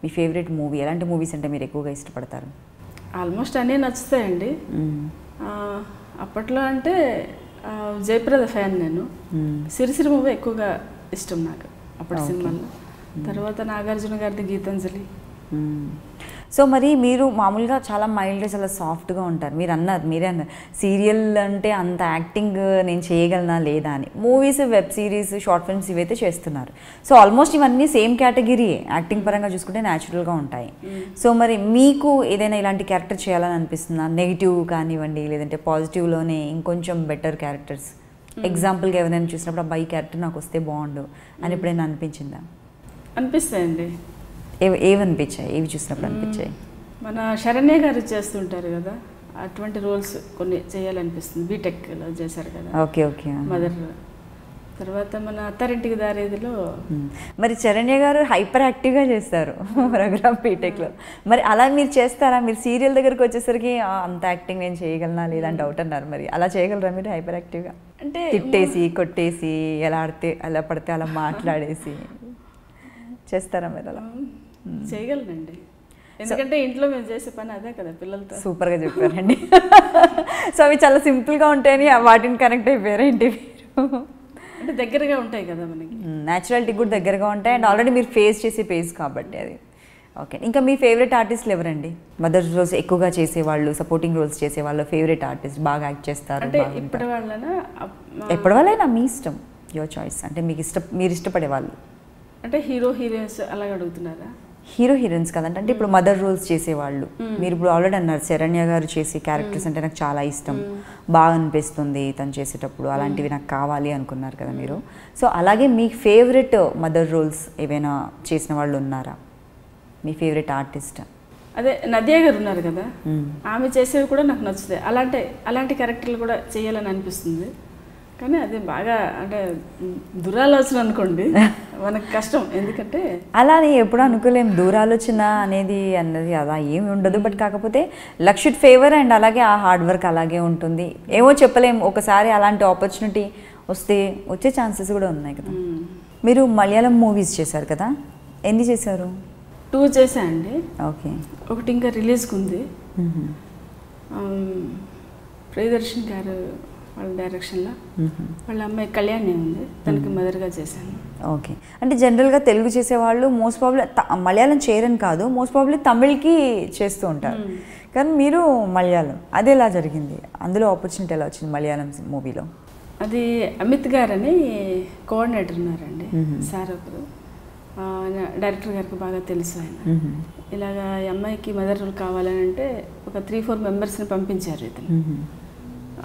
మీ ఫేవరెట్ మూవీ ఎలాంటి మూవీస్ అంటే మీరు ఎక్కువగా ఇష్టపడతారు? ఆల్మోస్ట్ అన్నీ నచ్చుతాయండి. అప్పట్లో అంటే జయప్రద ఫ్యాన్ నేను. సిరిసిరి మూవీ ఎక్కువగా ఇష్టం నాకు అప్పటి సినిమాల్లో. తర్వాత నాగార్జున గారిది గీతాంజలి. సో మరి మీరు మామూలుగా చాలా మైల్డ్గా చాలా సాఫ్ట్గా ఉంటారు, మీరే అన్నారు సీరియల్ అంటే అంత యాక్టింగ్ నేను చేయగలనా లేదా అని. Movies, web series, short films ఇవైతే చేస్తున్నారు. సో ఆల్మోస్ట్ ఇవన్నీ సేమ్ కేటగిరీయే, యాక్టింగ్ పరంగా చూసుకుంటే న్యాచురల్గా ఉంటాయి. సో మరి మీకు ఏదైనా ఇలాంటి క్యారెక్టర్ చేయాలని అనిపిస్తుందా? నెగిటివ్ కానివ్వండి లేదంటే పాజిటివ్లోనే ఇంకొంచెం బెటర్ క్యారెక్టర్స్, ఎగ్జాంపుల్గా ఎవరైనా చూసినప్పుడు అబ్బాయి ఈ క్యారెక్టర్ నాకు వస్తే బాగుండు అని ఎప్పుడైనా అనిపించిందా? అనిపిస్తాయండి. ఏమనిపించాయి? ఏవి చూసినప్పుడు అనిపించాయి? మన శరణ్య గారు చేస్తుంటారు కదా అటువంటి రోల్స్ కొన్ని చేయాలనిపిస్తుంది. బీటెక్లో చేశారు కదా. Okay okay. మదర్. తర్వాత మన అత్తారింటికి దారేదిలో మరి శరణ్య గారు హైపర్ యాక్టివ్గా చేస్తారు రఘురామ్ బీటెక్లో. మరి అలా మీరు చేస్తారా? మీరు సీరియల్ దగ్గరకు వచ్చేసరికి అంత యాక్టింగ్ నేను చేయగలనా లేదా అని డౌట్ అన్నారు, మరి అలా చేయగలరా మీరు హైపర్ యాక్టివ్గా? అంటే తిట్టేసి కొట్టేసి ఎలా పడితే అలా మాట్లాడేసి చేస్తారా మీరు? అలా చేయగలనండి, ఎందుకంటే ఇంట్లో మేము చేసే పని అదే కదా పిల్లలతో. సూపర్గా చెప్పారండి. సో అవి చాలా సింపుల్గా ఉంటాయని వాటిని కనెక్ట్ అయిపోయారేంటి మీరు? అంటే దగ్గరగా ఉంటాయి కదా మనకి. న్యాచురాలిటీ కూడా దగ్గరగా ఉంటాయి అండ్ ఆల్రెడీ మీరు ఫేస్ చేసే పేజ్ కాబట్టి అది. ఓకే, ఇంకా మీ ఫేవరెట్ ఆర్టిస్ట్లు ఎవరండి? మదర్ రోల్స్ ఎక్కువగా చేసేవాళ్ళు, సపోర్టింగ్ రోల్స్ చేసేవాళ్ళు, ఫేవరెట్ ఆర్టిస్ట్ బాగా యాక్ట్ చేస్తారు అంటే ఇప్పటి వాళ్ళనా ఎప్పటి వాళ్ళైనా మీ ఇష్టం, యువర్ చాయిస్. అంటే మీకు మీరు ఇష్టపడే వాళ్ళు అంటే హీరో హీరోయిన్స్ అలాగ అడుగుతున్నారా? హీరో హీరోయిన్స్ కదంటే అంటే ఇప్పుడు మదర్ రోల్స్ చేసేవాళ్ళు. మీరు ఇప్పుడు ఆల్రెడీ అన్నారు శరణ్య గారు చేసే క్యారెక్టర్స్ అంటే నాకు చాలా ఇష్టం, బాగా అనిపిస్తుంది తను చేసేటప్పుడు, అలాంటివి నాకు కావాలి అనుకున్నారు కదా మీరు. సో అలాగే మీ ఫేవరెట్ మదర్ రోల్స్ ఏవైనా చేసిన వాళ్ళు ఉన్నారా? మీ ఫేవరెట్ ఆర్టిస్ట్? అదే నదియా గారు ఉన్నారు కదా, ఆమె చేసేవి కూడా నాకు నచ్చుతాయి. అలాంటి క్యారెక్టర్లు కూడా చేయాలని అనిపిస్తుంది. కానీ అది బాగా అంటే దురాలోచన అనుకోండి, మనకు కష్టం. ఎందుకంటే అలా అని ఎప్పుడు అనుకోలేం, దూరాలోచన అనేది అన్నది అలా ఏమి ఉండదు. బట్ కాకపోతే లక్ షుడ్ ఫేవర్ అండ్ అలాగే ఆ హార్డ్ వర్క్ అలాగే ఉంటుంది. ఏమో చెప్పలేం, ఒకసారి అలాంటి ఆపర్చునిటీ వచ్చే ఛాన్సెస్ కూడా ఉన్నాయి కదా. మీరు మలయాళం మూవీస్ చేశారు కదా, ఎన్ని చేశారు? 2 చేశా అండి. ఓకే, ఒకటి ఇంకా రిలీజ్కి ఉంది. ప్రియదర్శన్ గారు వాళ్ళ డైరెక్షన్లో వాళ్ళ అమ్మాయి కళ్యాణి ఉంది, తనకి మదర్గా చేశాను. ఓకే, అంటే జనరల్గా తెలుగు చేసేవాళ్ళు మోస్ట్ ప్రాబ్లీ మలయాళం చేయరని కాదు, మోస్ట్ ప్రాబ్లీ తమిళ్కి చేస్తూ ఉంటారు. కానీ మీరు మలయాళం, అది ఎలా జరిగింది? అందులో ఆపర్చునిటీ ఎలా వచ్చింది మలయాళం మూవీలో? అది అమిత్ గారని కోఆర్డినేటర్ ఉన్నారండి, సార్ ఒకరు. డైరెక్టర్ గారికి బాగా తెలుసు ఆయన. ఇలాగా ఈ అమ్మాయికి మదర్ రోల్ కావాలని అంటే ఒక 3-4 మెంబర్స్ని పంపించారు ఇతను,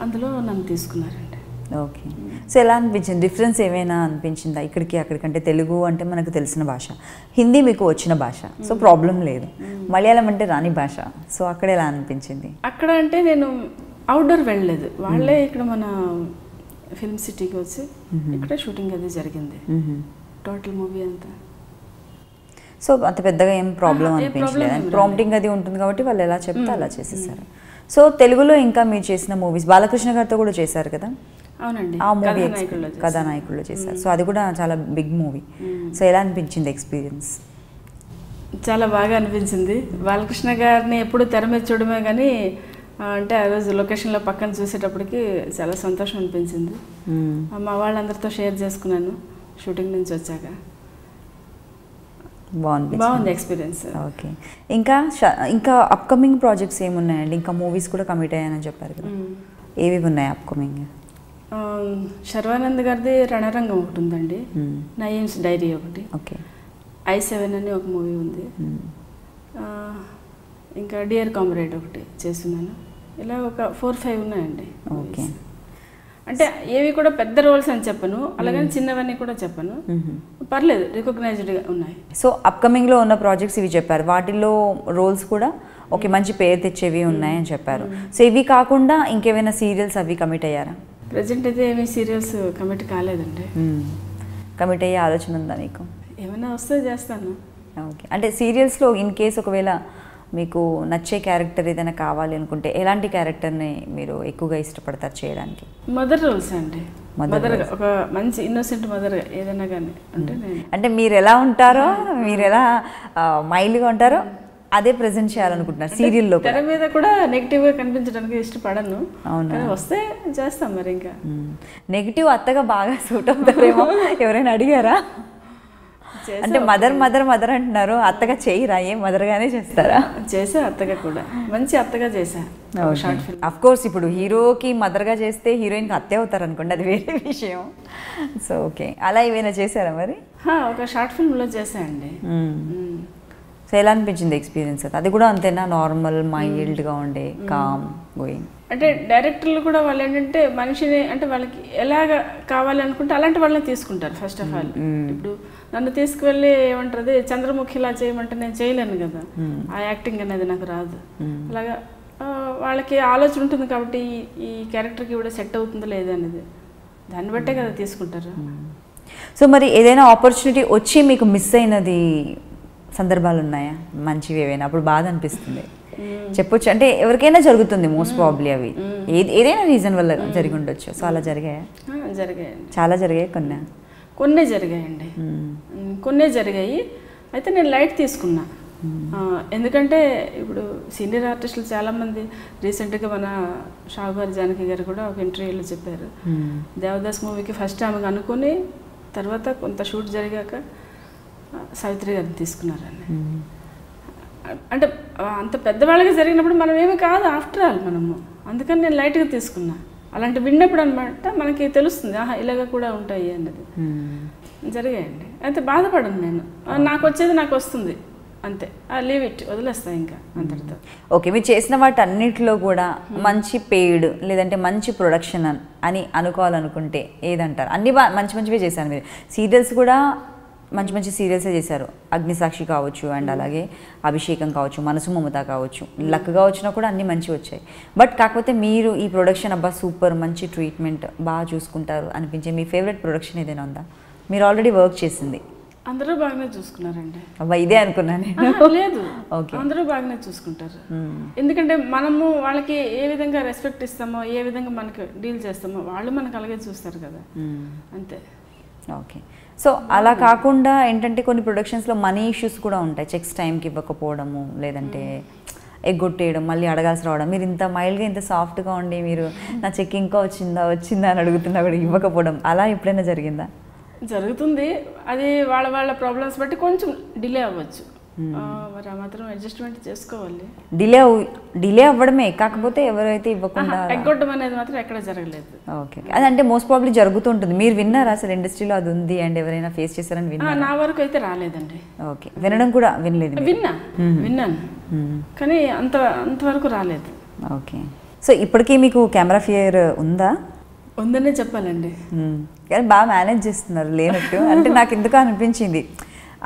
అందులో నన్ను తీసుకున్నారండి. ఓకే, సో ఎలా అనిపించింది? డిఫరెన్స్ ఏమైనా అనిపించిందా ఇక్కడికి అక్కడికంటే? తెలుగు అంటే మనకు తెలిసిన భాష, హిందీ మీకు వచ్చిన భాష, సో ప్రాబ్లం లేదు. మలయాళం అంటే రాని భాష, సో అక్కడ ఎలా అనిపించింది? అక్కడ అంటే నేను అవుట్డోర్ వెళ్ళలేదు, వాళ్ళే ఇక్కడ మన ఫిల్మ్ సిటీకి వచ్చి ఇక్కడ షూటింగ్ అది జరిగింది, టోటల్ మూవీ అంతా. సో అంత పెద్దగా ఏం ప్రాబ్లం అనిపించలేదు, ప్రాంప్టింగ్ అది ఉంటుంది కాబట్టి వాళ్ళు ఎలా చెప్తే అలా చేసేసారు. సో తెలుగులో ఇంకా మీరు చేసిన మూవీస్ బాలకృష్ణ గారితో కూడా చేశారు కదా? అవునండి, ఆ మూవీ కథానాయకుల్లో చేశారు. సో అది కూడా చాలా బిగ్ మూవీ. సో ఎలా అనిపించింది ఎక్స్పీరియన్స్? చాలా బాగా అనిపించింది. బాలకృష్ణ గారిని ఎప్పుడు తెర మీద చూడమే కానీ అంటే ఆ రోజు లొకేషన్లో పక్కన చూసేటప్పటికి చాలా సంతోషం అనిపించింది. మా వాళ్ళందరితో షేర్ చేసుకున్నాను షూటింగ్ నుంచి వచ్చాక. బాగుంది ఎక్స్పీరియన్స్. ఓకే, ఇంకా అప్కమింగ్ ప్రాజెక్ట్స్ ఏమున్నాయండి? ఇంకా మూవీస్ కూడా కమిట్ అయ్యానని చెప్పారు కదా, ఏవి ఉన్నాయి అప్కమింగ్? శర్వానంద్ గారిది రణరంగం ఒకటి ఉందండి, నయీమ్స్ డైరీ ఒకటి, ఓకే, I7 అని ఒక మూవీ ఉంది, ఇంకా డియర్ కామ్రేడ్ ఒకటి చేస్తున్నాను. ఇలా ఒక 4-5 ఉన్నాయండి. ఓకే, అంటే ఏవి కూడా పెద్ద రోల్స్ అని చెప్పను, అలాగని చిన్నవన్నీ కూడా చెప్పను, పర్లేదు, రికగ్నైజ్డ్గా ఉన్నాయి. సో అప్కమింగ్లో ఉన్న ప్రాజెక్ట్స్ ఇవి చెప్పారు, వాటిల్లో రోల్స్ కూడా ఓకే మంచి పేరు తెచ్చేవి ఉన్నాయని చెప్పారు. సో ఇవి కాకుండా ఇంకేమైనా సీరియల్స్ అవి కమిట్ అయ్యారా? ప్రజెంట్ అయితే ఏమీ సీరియల్స్ కమిట్ కాలేదండి. కమిట్ అయ్యే ఆలోచన ఉందా మీకు? ఏమైనా వస్తే చేస్తాను. ఓకే, అంటే సీరియల్స్లో ఇన్ కేస్ ఒకవేళ మీకు నచ్చే క్యారెక్టర్ ఏదైనా కావాలి అనుకుంటే ఎలాంటి క్యారెక్టర్ని మీరు ఎక్కువగా ఇష్టపడతారు చేయడానికి? మదర్ రోల్స్ అండి, మదర్ ఒక మంచి ఇన్నోసెంట్ మదర్ ఏదైనా కానీ అంటే మీరు ఎలా ఉంటారో, మీరు ఎలా మైల్డ్గా ఉంటారో అదే ప్రెజెంట్ చేయాలనుకుంటున్నారు సీరియల్లో. తెర మీద కూడా నెగిటివ్గా కనిపించడానికి ఇష్టపడను. అవునా, వస్తే చేస్తాం. మరి ఇంకా నెగిటివ్ అత్తగా బాగా సూట్ అవుతారేమో, ఎవరైనా అడిగారా? అంటే మదర్ మదర్ మదర్ అంటున్నారు, అత్తగా చేయరా? ఏం మదర్గానే చేస్తారా? చేసా, అత్తగా కూడా మంచి అత్తగా చేసా షార్ట్ ఫిల్మ్. అఫ్ కోర్స్ ఇప్పుడు హీరోకి మదర్గా చేస్తే హీరోయిన్కి అత్తే అవుతారు అనుకోండి, అది వేరే విషయం. సో ఓకే, అలా ఏమైనా చేశారా మరి? ఒక షార్ట్ ఫిల్మ్లో చేసా అండి. సో ఎలా అనిపించింది ఎక్స్పీరియన్స్? అది కూడా అంతేనా, నార్మల్ మైల్డ్గా ఉండే కామ్ గోయింగ్? అంటే డైరెక్టర్లు కూడా వాళ్ళు ఏంటంటే మనిషిని అంటే వాళ్ళకి ఎలాగ కావాలనుకుంటే అలాంటి వాళ్ళని తీసుకుంటారు ఫస్ట్ ఆఫ్ ఆల్. ఇప్పుడు నన్ను తీసుకువెళ్ళి ఏమంటారు చంద్రముఖిలా చేయమంటే నేను చేయలేను కదా, ఆ యాక్టింగ్ అనేది నాకు రాదు. అలాగా వాళ్ళకి ఆలోచన ఉంటుంది కాబట్టి ఈ క్యారెక్టర్కి కూడా సెట్ అవుతుందో లేదా అనేది దాన్ని బట్టే కదా తీసుకుంటారు. సో మరి ఏదైనా ఆపర్చునిటీ వచ్చి మీకు మిస్ అయినది సందర్భాలు ఉన్నాయా? మంచివి ఏవైనా అప్పుడు బాధ అనిపిస్తుంది చెప్పొచ్చు, అంటే ఎవరికైనా జరుగుతుంది మోస్ట్ ప్రాబ్లీ, అవి ఏదైనా రీజన్ వల్ల జరిగి ఉండొచ్చు. సో అలా జరిగాయా? జరిగాయండి, చాలా జరిగాయి. కొన్నే జరిగాయండి, కొన్నే జరిగాయి. అయితే నేను లైట్ తీసుకున్నా, ఎందుకంటే ఇప్పుడు సీనియర్ ఆర్టిస్టులు చాలామంది రీసెంట్గా మన షావు గారు జానకి గారు కూడా ఒక ఇంటర్వ్యూలో చెప్పారు, దేవదాస్ మూవీకి ఫస్ట్ ఆమెకు అనుకుని తర్వాత కొంత షూట్ జరిగాక సావిత్రి గారిని తీసుకున్నారని. అంటే అంత పెద్దవాళ్ళకి జరిగినప్పుడు మనం ఏమి కాదు ఆఫ్టర్ ఆల్ మనము, అందుకని నేను లైట్గా తీసుకున్నా. అలాంటి విన్నప్పుడు అనమాట మనకి తెలుస్తుంది, ఆహా ఇలాగ కూడా ఉంటాయి అన్నది. జరిగాయండి. అయితే బాధపడను నేను, నాకు వచ్చేది నాకు వస్తుంది అంతే, లీవ్ ఇట్, వదిలేస్తా ఇంకా అంతటితో. ఓకే, మీరు చేసిన వాటి అన్నిటిలో కూడా మంచి పెయిడ్ లేదంటే మంచి ప్రొడక్షన్ అని అనుకోవాలనుకుంటే ఏదంటారు? అన్ని మంచి మంచివే చేశారు మీరు. సీరియల్స్ కూడా మంచి మంచి సీరియల్సే చేశారు, అగ్నిసాక్షి కావచ్చు అండ్ అలాగే అభిషేకం కావచ్చు, మనసు మమత కావచ్చు, లక్గా వచ్చినా కూడా అన్నీ మంచివి వచ్చాయి. బట్ కాకపోతే మీరు ఈ ప్రొడక్షన్ అబ్బా సూపర్ మంచి ట్రీట్మెంట్ బాగా చూసుకుంటారు అనిపించే మీ ఫేవరెట్ ప్రొడక్షన్ ఏదైనా ఉందా? మీరు ఆల్రెడీ వర్క్ చేసింది. అందరూ బాగానే చూసుకున్నారండి. అబ్బా ఇదే అనుకున్నాను. లేదు, అందరూ బాగానే చూసుకుంటారు. ఎందుకంటే మనము వాళ్ళకి ఏ విధంగా రెస్పెక్ట్ ఇస్తామో, ఏ విధంగా మనకి డీల్ చేస్తామో వాళ్ళు మనకు అలాగే చూస్తారు కదా, అంతే. ఓకే, సో అలా కాకుండా ఏంటంటే కొన్ని ప్రొడక్షన్స్లో మనీ ఇష్యూస్ కూడా ఉంటాయి, చెక్స్ టైంకి ఇవ్వకపోవడము లేదంటే ఎగ్గొట్టేయడం, మళ్ళీ అడగాల్సి రావడం. మీరు ఇంత మైల్డ్గా ఇంత సాఫ్ట్గా ఉండి మీరు నా చెక్ ఇంకా వచ్చిందా అని అడుగుతున్నా కూడా ఇవ్వకపోవడం, అలా ఎప్పుడైనా జరిగిందా? జరుగుతుంది, అది వాళ్ళ వాళ్ళ ప్రాబ్లమ్స్ బట్టి కొంచెం డిలే అవ్వచ్చు, మరి ఆ మాత్రం అడ్జస్ట్మెంట్ చేసుకోవాలి. డిలే అవ్వడమే కాకపోతే ఎవరైతే ఇవ్వకుండా ఎగ్గొట్టడం అనేది మాత్రం ఎక్కడ జరగలేదు. ఓకే, అదంటే మోస్ట్ ప్రాబ్లీ జరుగుతుంటుంది. మీరు విన్నారా అసలు ఇండస్ట్రీలో అది ఉంది అండ్ ఎవరైనా ఫేస్ చేశారని విన్నా? నా వరకు అయితే రాలేదండి. ఓకే, వినడం కూడా వినలేదు? విన్నాను కానీ అంతవరకు రాలేదు. ఓకే, సో ఇప్పటికీ మీకు కెమెరా ఫియర్ ఉందా? ఉందనే చెప్పాలండి, కానీ బాగా మేనేజ్ చేస్తున్నారు లేనట్టు. అంటే నాకు ఎందుకు అనిపించింది,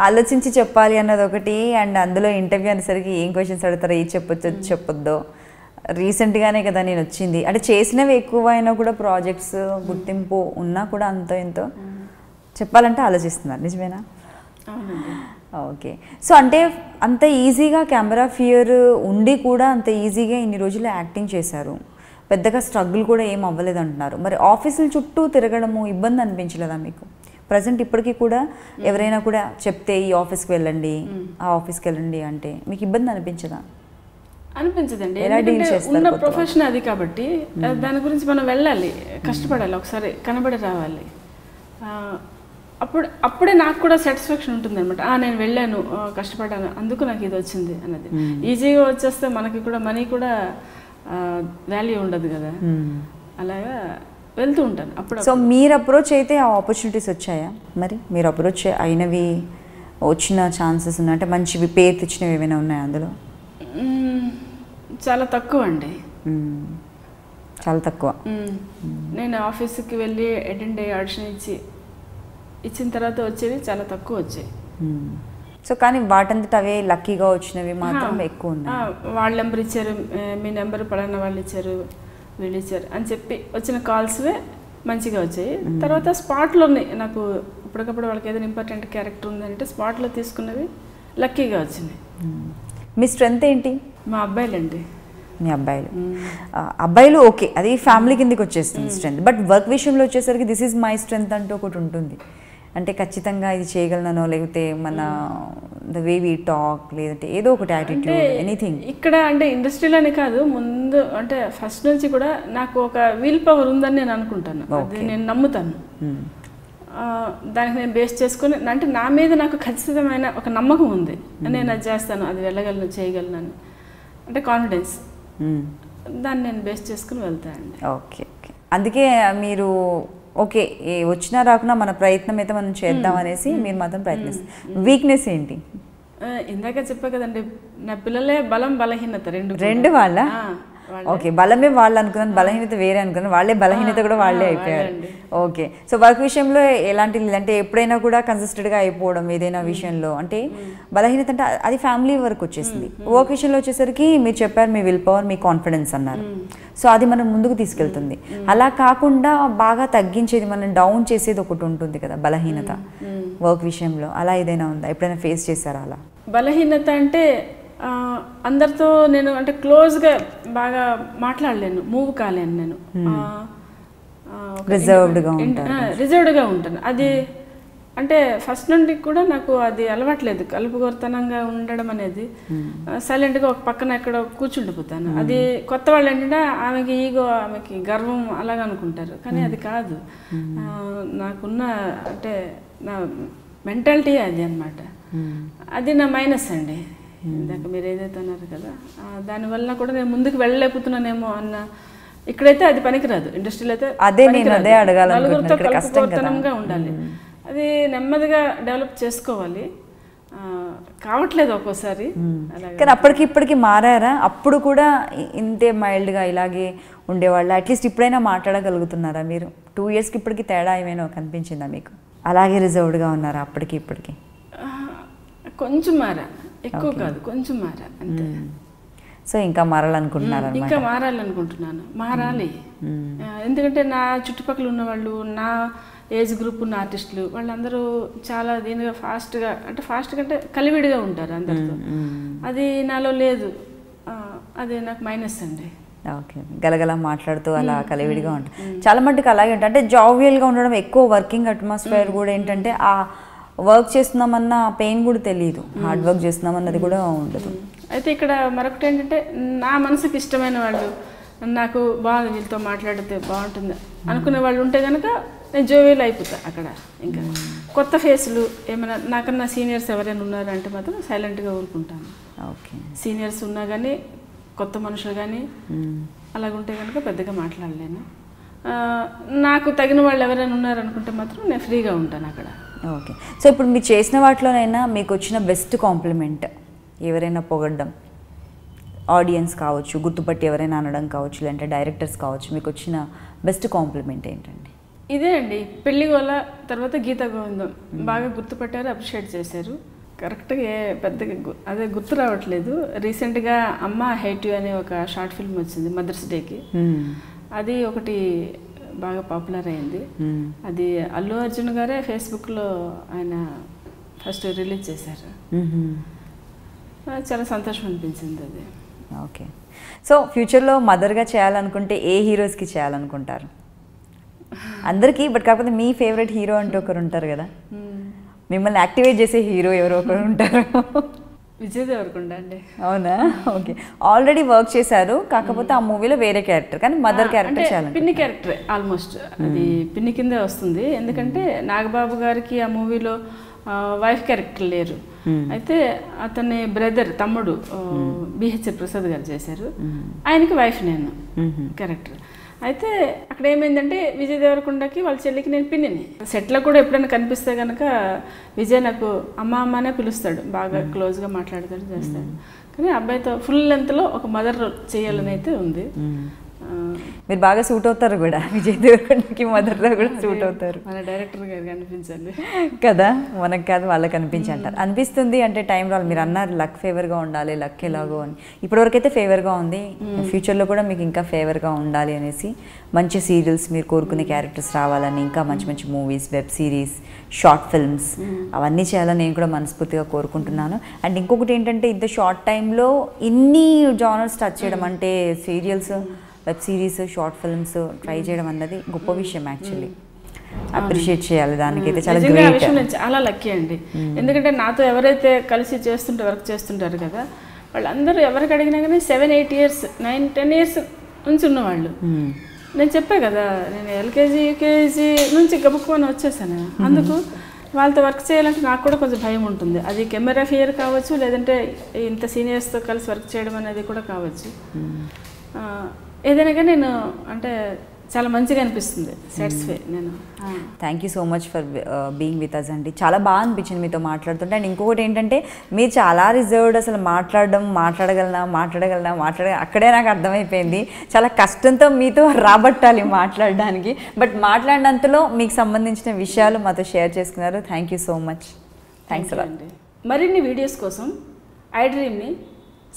ఆలోచించి చెప్పాలి అన్నది ఒకటి, అండ్ అందులో ఇంటర్వ్యూ అనేసరికి ఏం క్వశ్చన్స్ అడుగుతారో, ఏం చెప్పొచ్చో చెప్పొద్దో. రీసెంట్గానే కదా నేను వచ్చింది, అంటే చేసినవి ఎక్కువ అయినా కూడా ప్రాజెక్ట్స్ గుర్తింపు ఉన్నా కూడా అంతో ఎంతో చెప్పాలంటే ఆలోచిస్తున్నారు, నిజమేనా? ఓకే, సో అంటే అంత ఈజీగా కెమెరా ఫియర్ ఉండి కూడా అంత ఈజీగా ఇన్ని రోజులు యాక్టింగ్ చేశారు, పెద్దగా స్ట్రగుల్ కూడా ఏం అవ్వలేదు అంటున్నారు. మరి ఆఫీసుల చుట్టూ తిరగడము ఇబ్బంది అనిపించలేదా మీకు? ప్రజెంట్ ఇప్పటికీ కూడా ఎవరైనా కూడా చెప్తే ఈ ఆఫీస్కి వెళ్ళండి ఆ ఆఫీస్కి వెళ్ళండి అంటే మీకు ఇబ్బంది అనిపించదా? అనిపించదండి, ఉన్న ప్రొఫెషన్ అది కాబట్టి దాని గురించి మనం వెళ్ళాలి, కష్టపడాలి, ఒకసారి కనబడి రావాలి. అప్పుడే నాకు కూడా సాటిస్ఫాక్షన్ ఉంటుంది అనమాట, నేను వెళ్ళాను, కష్టపడ్డాను, అందుకు నాకు ఇది వచ్చింది అన్నది. ఈజీగా వచ్చేస్తే మనకి కూడా మనీ కూడా వాల్యూ ఉండదు కదా, అలాగా వెళ్తూ ఉంటాను అప్పుడు. సో మీరు అప్రోచ్ అయితే ఆ ఆపర్చునిటీస్ వచ్చాయా? మరి మీరు అప్రోచ్ అయినవి వచ్చిన ఛాన్సెస్ ఉన్నాయి అంటే మంచివి పేరు తెచ్చినవి ఏమైనా ఉన్నాయా అందులో? చాలా తక్కువ అండి, చాలా తక్కువ. నేను ఆఫీస్కి వెళ్ళి అటెండ్ అయ్యి ఆడిషన్ ఇచ్చిన తర్వాత వచ్చేవి చాలా తక్కువ వచ్చాయి. సో కానీ వాటంతట అవే లక్కీగా వచ్చినవి మాత్రం ఎక్కువ ఉన్నాయి. వాళ్ళ నెంబర్ ఇచ్చారు, మీ నెంబర్ పలానా వాళ్ళు ఇచ్చారు, వీళ్ళు ఇచ్చారు అని చెప్పి వచ్చిన కాల్స్వే మంచిగా వచ్చాయి. తర్వాత స్పాట్లోనే నాకు ఇప్పటికప్పుడు వాళ్ళకి ఏదైనా ఇంపార్టెంట్ క్యారెక్టర్ ఉందంటే స్పాట్లో తీసుకున్నవి లక్కీగా వచ్చినాయి. మీ స్ట్రెంగ్త్ ఏంటి? మా అబ్బాయిలండి. మీ అబ్బాయిలు ఓకే, అది ఫ్యామిలీ కిందకి వచ్చేస్తుంది స్ట్రెంగ్త్. బట్ వర్క్ విషయంలో వచ్చేసరికి దిస్ ఈజ్ మై స్ట్రెంగ్త్ అంటూ ఒకటి ఉంటుంది, అంటే ఖచ్చితంగా ఇది చేయగలనో లేకపోతే మన ద వే వి టాక్ లేదంటే ఏదో ఒకటి యాటిట్యూడ్ ఎనీథింగ్. ఇక్కడ అంటే ఇండస్ట్రీలోనే కాదు, ముందు అంటే ఫస్ట్ నుంచి కూడా నాకు ఒక విల్ పవర్ ఉందని నేను అనుకుంటాను, అది నేను నమ్ముతాను. దానికి నేను బేస్ చేసుకుని అంటే నా మీద నాకు ఖచ్చితమైన ఒక నమ్మకం ఉంది, నేను అది చేస్తాను, అది వెళ్ళగలను, చేయగలను అని అంటే కాన్ఫిడెన్స్, దాన్ని నేను బేస్ చేసుకుని వెళ్తానండి. ఓకే ఓకే, అందుకే మీరు ఓకే వచ్చినా రాకున్నా మన ప్రయత్నం అయితే మనం చేద్దాం అనేసి మీరు మాత్రం ప్రయత్నిస్తారు. వీక్నెస్ ఏంటి? ఇందాక చెప్పా కదండి, నా పిల్లలే బలం బలహీనత రెండు వాళ్ళ. ఓకే, బలమే వాళ్ళు అనుకున్నాను, బలహీనత వేరే అనుకున్నాను, వాళ్ళే బలహీనత కూడా వాళ్ళే అయిపోయారు. ఓకే, సో వర్క్ విషయంలో ఎలాంటి అంటే ఎప్పుడైనా కూడా కన్సిస్టెంట్గా అయిపోవడం ఏదైనా విషయంలో, అంటే బలహీనత అంటే అది ఫ్యామిలీ వరకు వచ్చేసింది. వర్క్ విషయంలో వచ్చేసరికి మీరు చెప్పారు me will power, me confidence అన్నారు, సో అది మనం ముందుకు తీసుకెళ్తుంది. అలా కాకుండా బాగా తగ్గించేది, మనం డౌన్ చేసేది ఒకటి ఉంటుంది కదా బలహీనత వర్క్ విషయంలో, అలా ఏదైనా ఉందా? ఎప్పుడైనా ఫేస్ చేశారా అలా? బలహీనత అంటే అందరితో నేను అంటే క్లోజ్గా బాగా మాట్లాడలేను, మూవ్ కాలేను, నేను రిజర్వ్డ్గా ఉంటాను. అది అంటే ఫస్ట్ నుండి కూడా నాకు అది అలవాట్లేదు, కలుపుగొరతనంగా ఉండడం అనేది. సైలెంట్గా ఒక పక్కన ఎక్కడ కూర్చుండిపోతాను. అది కొత్త వాళ్ళు ఏంటంటే ఆమెకి ఈగో, ఆమెకి గర్వం అలాగ అనుకుంటారు, కానీ అది కాదు. నాకున్న అంటే నా మెంటాలిటీ అది అనమాట. అది నా మైనస్ అండి. ఇందాక మీరు ఏదైతే అన్నారు కదా, దానివల్ల కూడా నేను ముందుకు వెళ్ళలేకపోతున్నానేమో అన్న. ఇక్కడైతే అది పనికిరాదు, ఇండస్ట్రీలో అయితే నలుగురితో కలుపుకోతనంగా ఉండాలి. అది నెమ్మదిగా డెవలప్ చేసుకోవాలి, కావట్లేదు ఒక్కోసారి. కానీ అప్పటికి ఇప్పటికి మారారా? అప్పుడు కూడా ఇంతే మైల్డ్గా ఇలాగే ఉండేవాళ్ళు, అట్లీస్ట్ ఇప్పుడైనా మాట్లాడగలుగుతున్నారా మీరు? 2 yearsకి ఇప్పటికి తేడా ఏమైనా కనిపించిందా మీకు? అలాగే రిజర్వ్డ్గా ఉన్నారా అప్పటికి ఇప్పటికి? కొంచెం మారా, ఎక్కువ కాదు, కొంచెం మారా అంతే. సో ఇంకా మారాలనుకుంటున్నారు? ఇంకా మారాలనుకుంటున్నాను, మారాలి. ఎందుకంటే నా చుట్టుపక్కల ఉన్న వాళ్ళు, నా ఏజ్ గ్రూప్ ఉన్న ఆర్టిస్టులు వాళ్ళందరూ చాలా దీనిగా ఫాస్ట్గా అంటే కలివిడిగా ఉంటారు అందరితో. అది నాలో లేదు, అది నాకు మైనస్ అండి. ఓకే, గలగల మాట్లాడుతూ అలా కలివిడిగా ఉంటుంది. చాలా మట్టుకు అలాగే ఉంటుంది. అంటే జావియల్గా ఉండడం, ఎక్కువ వర్కింగ్ అట్మాస్ఫియర్ కూడా ఏంటంటే ఆ వర్క్ చేస్తున్నామన్న పెయిన్ కూడా తెలియదు, హార్డ్ వర్క్ చేస్తున్నామన్నది కూడా ఉండదు. అయితే ఇక్కడ మరొకటి ఏంటంటే, నా మనసుకి ఇష్టమైన వాళ్ళు, నాకు బాగా వీళ్ళతో మాట్లాడితే బాగుంటుంది అనుకునే వాళ్ళు ఉంటే కనుక నేను జోవియల్ అయిపోతా అక్కడ. ఇంకా కొత్త ఫేసులు ఏమైనా నాకన్నా సీనియర్స్ ఎవరైనా ఉన్నారంటే మాత్రం సైలెంట్గా ఊరుకుంటాను. ఓకే, సీనియర్స్ ఉన్నా కానీ కొత్త మనుషులు కానీ అలాగుంటే కనుక పెద్దగా మాట్లాడలేను. నాకు తగిన వాళ్ళు ఎవరైనా ఉన్నారనుకుంటే మాత్రం నేను ఫ్రీగా ఉంటాను అక్కడ. ఓకే, సో ఇప్పుడు మీరు చేసిన వాటిలోనైనా మీకు వచ్చిన బెస్ట్ కాంప్లిమెంట్, ఎవరైనా పొగడ్డం, ఆడియన్స్ కావచ్చు, గుర్తుపట్టి ఎవరైనా అనడం కావచ్చు, లేదంటే డైరెక్టర్స్ కావచ్చు, మీకు వచ్చిన బెస్ట్ కాంప్లిమెంట్ ఏంటండి? ఇదే అండి, పెళ్లిగోల తర్వాత గీతా గోవిందం బాగా గుర్తుపట్టారు, అప్రిషియేట్ చేశారు. కరెక్ట్గా పెద్దగా అదే గుర్తు రావట్లేదు. రీసెంట్గా అమ్మ హేట్ యు అనే ఒక షార్ట్ ఫిల్మ్ వచ్చింది మదర్స్ డేకి, అది ఒకటి బాగా పాపులర్ అయింది. అది అల్లు అర్జున్ గారే ఫేస్బుక్లో ఆయన ఫస్ట్ రిలీజ్ చేశారు. చాలా సంతోషం అనిపించింది అది. ఓకే, సో ఫ్యూచర్లో మదర్గా చేయాలనుకుంటే ఏ హీరోస్కి చేయాలనుకుంటారు? అందరికీ, బట్ కాకపోతే మీ ఫేవరెట్ హీరో అంటూ ఒకరు ఉంటారు కదా, మిమ్మల్ని యాక్టివేట్ చేసే హీరో ఎవరో ఒకరు ఉంటారు. విజయ్ దేవరకొండ అండి. అవునా? ఓకే, ఆల్రెడీ వర్క్ చేశారు, కాకపోతే ఆ మూవీలో వేరే క్యారెక్టర్, కానీ మదర్ క్యారెక్టర్ చాలా పిన్ని క్యారెక్టరే ఆల్మోస్ట్. అది పిన్ని కిందే వస్తుంది, ఎందుకంటే నాగబాబు గారికి ఆ మూవీలో వైఫ్ క్యారెక్టర్ లేరు. అయితే అతని బ్రదర్, తమ్ముడు బిహెచ్ ప్రసాద్ గారు చేశారు, ఆయనకి వైఫ్ నేను క్యారెక్టర్. అయితే అక్కడ ఏమైందంటే విజయ్ దేవరకొండకి వాళ్ళ చెల్లికి నేను పిన్నిని. సెట్లో కూడా ఎప్పుడైనా కనిపిస్తే కనుక విజయ్ నాకు అమ్మ అమ్మనే పిలుస్తాడు, బాగా క్లోజ్గా మాట్లాడతాడు, చేస్తాడు. కానీ అబ్బాయితో ఫుల్ లెంత్లో ఒక మదర్ రోల్ చేయాలని అయితే ఉంది. మీరు బాగా సూట్ అవుతారు కూడా, విజయ్ దేవరకొండకి మదర్లో కూడా సూట్ అవుతారు. మన డైరెక్టర్ గారికి అనిపించాలి కదా, మనకు కాదు వాళ్ళకి అనిపించి అంటారు. అనిపిస్తుంది అంటే టైం రావాలి. మీరు అన్నారు లక్ ఫేవర్గా ఉండాలి, లక్ ఎలాగో అని. ఇప్పటివరకు అయితే ఫేవర్గా ఉంది, ఫ్యూచర్లో కూడా మీకు ఇంకా ఫేవర్గా ఉండాలి అనేసి, మంచి సీరియల్స్, మీరు కోరుకునే క్యారెక్టర్స్ రావాలని, ఇంకా మంచి మంచి movies, web series, short films అవన్నీ చేయాలని నేను కూడా మనస్ఫూర్తిగా కోరుకుంటున్నాను. అండ్ ఇంకొకటి ఏంటంటే, ఇంత షార్ట్ టైంలో ఇన్ని జానర్స్ టచ్ చేయడం, అంటే serials, web series, short films try చేయడం అన్నది గొప్ప విషయం. యాక్చువల్లీ అప్రిషియేట్ చేయాలి, దానికైతే చాలా గ్రేట్. నేను చాలా లక్కీ అండి, ఎందుకంటే నాతో ఎవరైతే కలిసి వర్క్ చేస్తుంటారు కదా, వాళ్ళందరూ ఎవరికి అడిగినా కానీ 7-8 years 9-10 years నుంచి ఉన్నవాళ్ళు. నేను చెప్పా కదా, నేను ఎల్కేజీ యూకేజీ నుంచి గబుక్కుని వచ్చేసాను. అందుకు వాళ్ళతో వర్క్ చేయాలంటే నాకు కూడా కొంచెం భయం ఉంటుంది. అది కెమెరా ఫియర్ కావచ్చు, లేదంటే ఇంత సీనియర్స్తో కలిసి వర్క్ చేయడం అనేది కూడా కావచ్చు. ఏదైనా కానీ నేను అంటే చాలా మంచిగా అనిపిస్తుంది, సాటిస్ఫై నేను. Thank you so much for being with us అండి. చాలా బాగా అనిపించింది మీతో మాట్లాడుతుంటే. అండ్ ఇంకొకటి ఏంటంటే, మీరు చాలా రిజర్వ్డ్, అసలు మాట్లాడగలనా అక్కడే నాకు అర్థమైపోయింది. చాలా కష్టంతో మీతో రాబట్టాలి మాట్లాడడానికి, బట్ మాట్లాడినంతలో మీకు సంబంధించిన విషయాలు మాతో షేర్ చేసుకున్నారు. Thank you so much. Thanks అండి. మరిన్ని వీడియోస్ కోసం ఐడ్రీమ్ని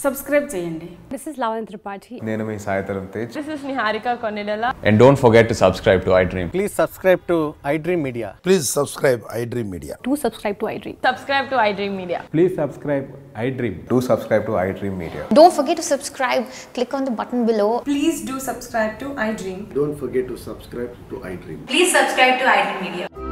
సబ్స్క్రైబ్ చేయండి. This is Lavan Tripathi. నేను మీ Sai Tarun Tej. This is Niharika Konilala. And don't forget to subscribe to iDream. Please subscribe to iDream Media. Please subscribe iDream Media. Do subscribe to iDream. Subscribe to iDream Media. Please subscribe iDream. Do subscribe to iDream Media. Don't forget to subscribe. Click on the button below. Please do subscribe to iDream. Don't forget to subscribe to iDream. Please subscribe to iDream Media.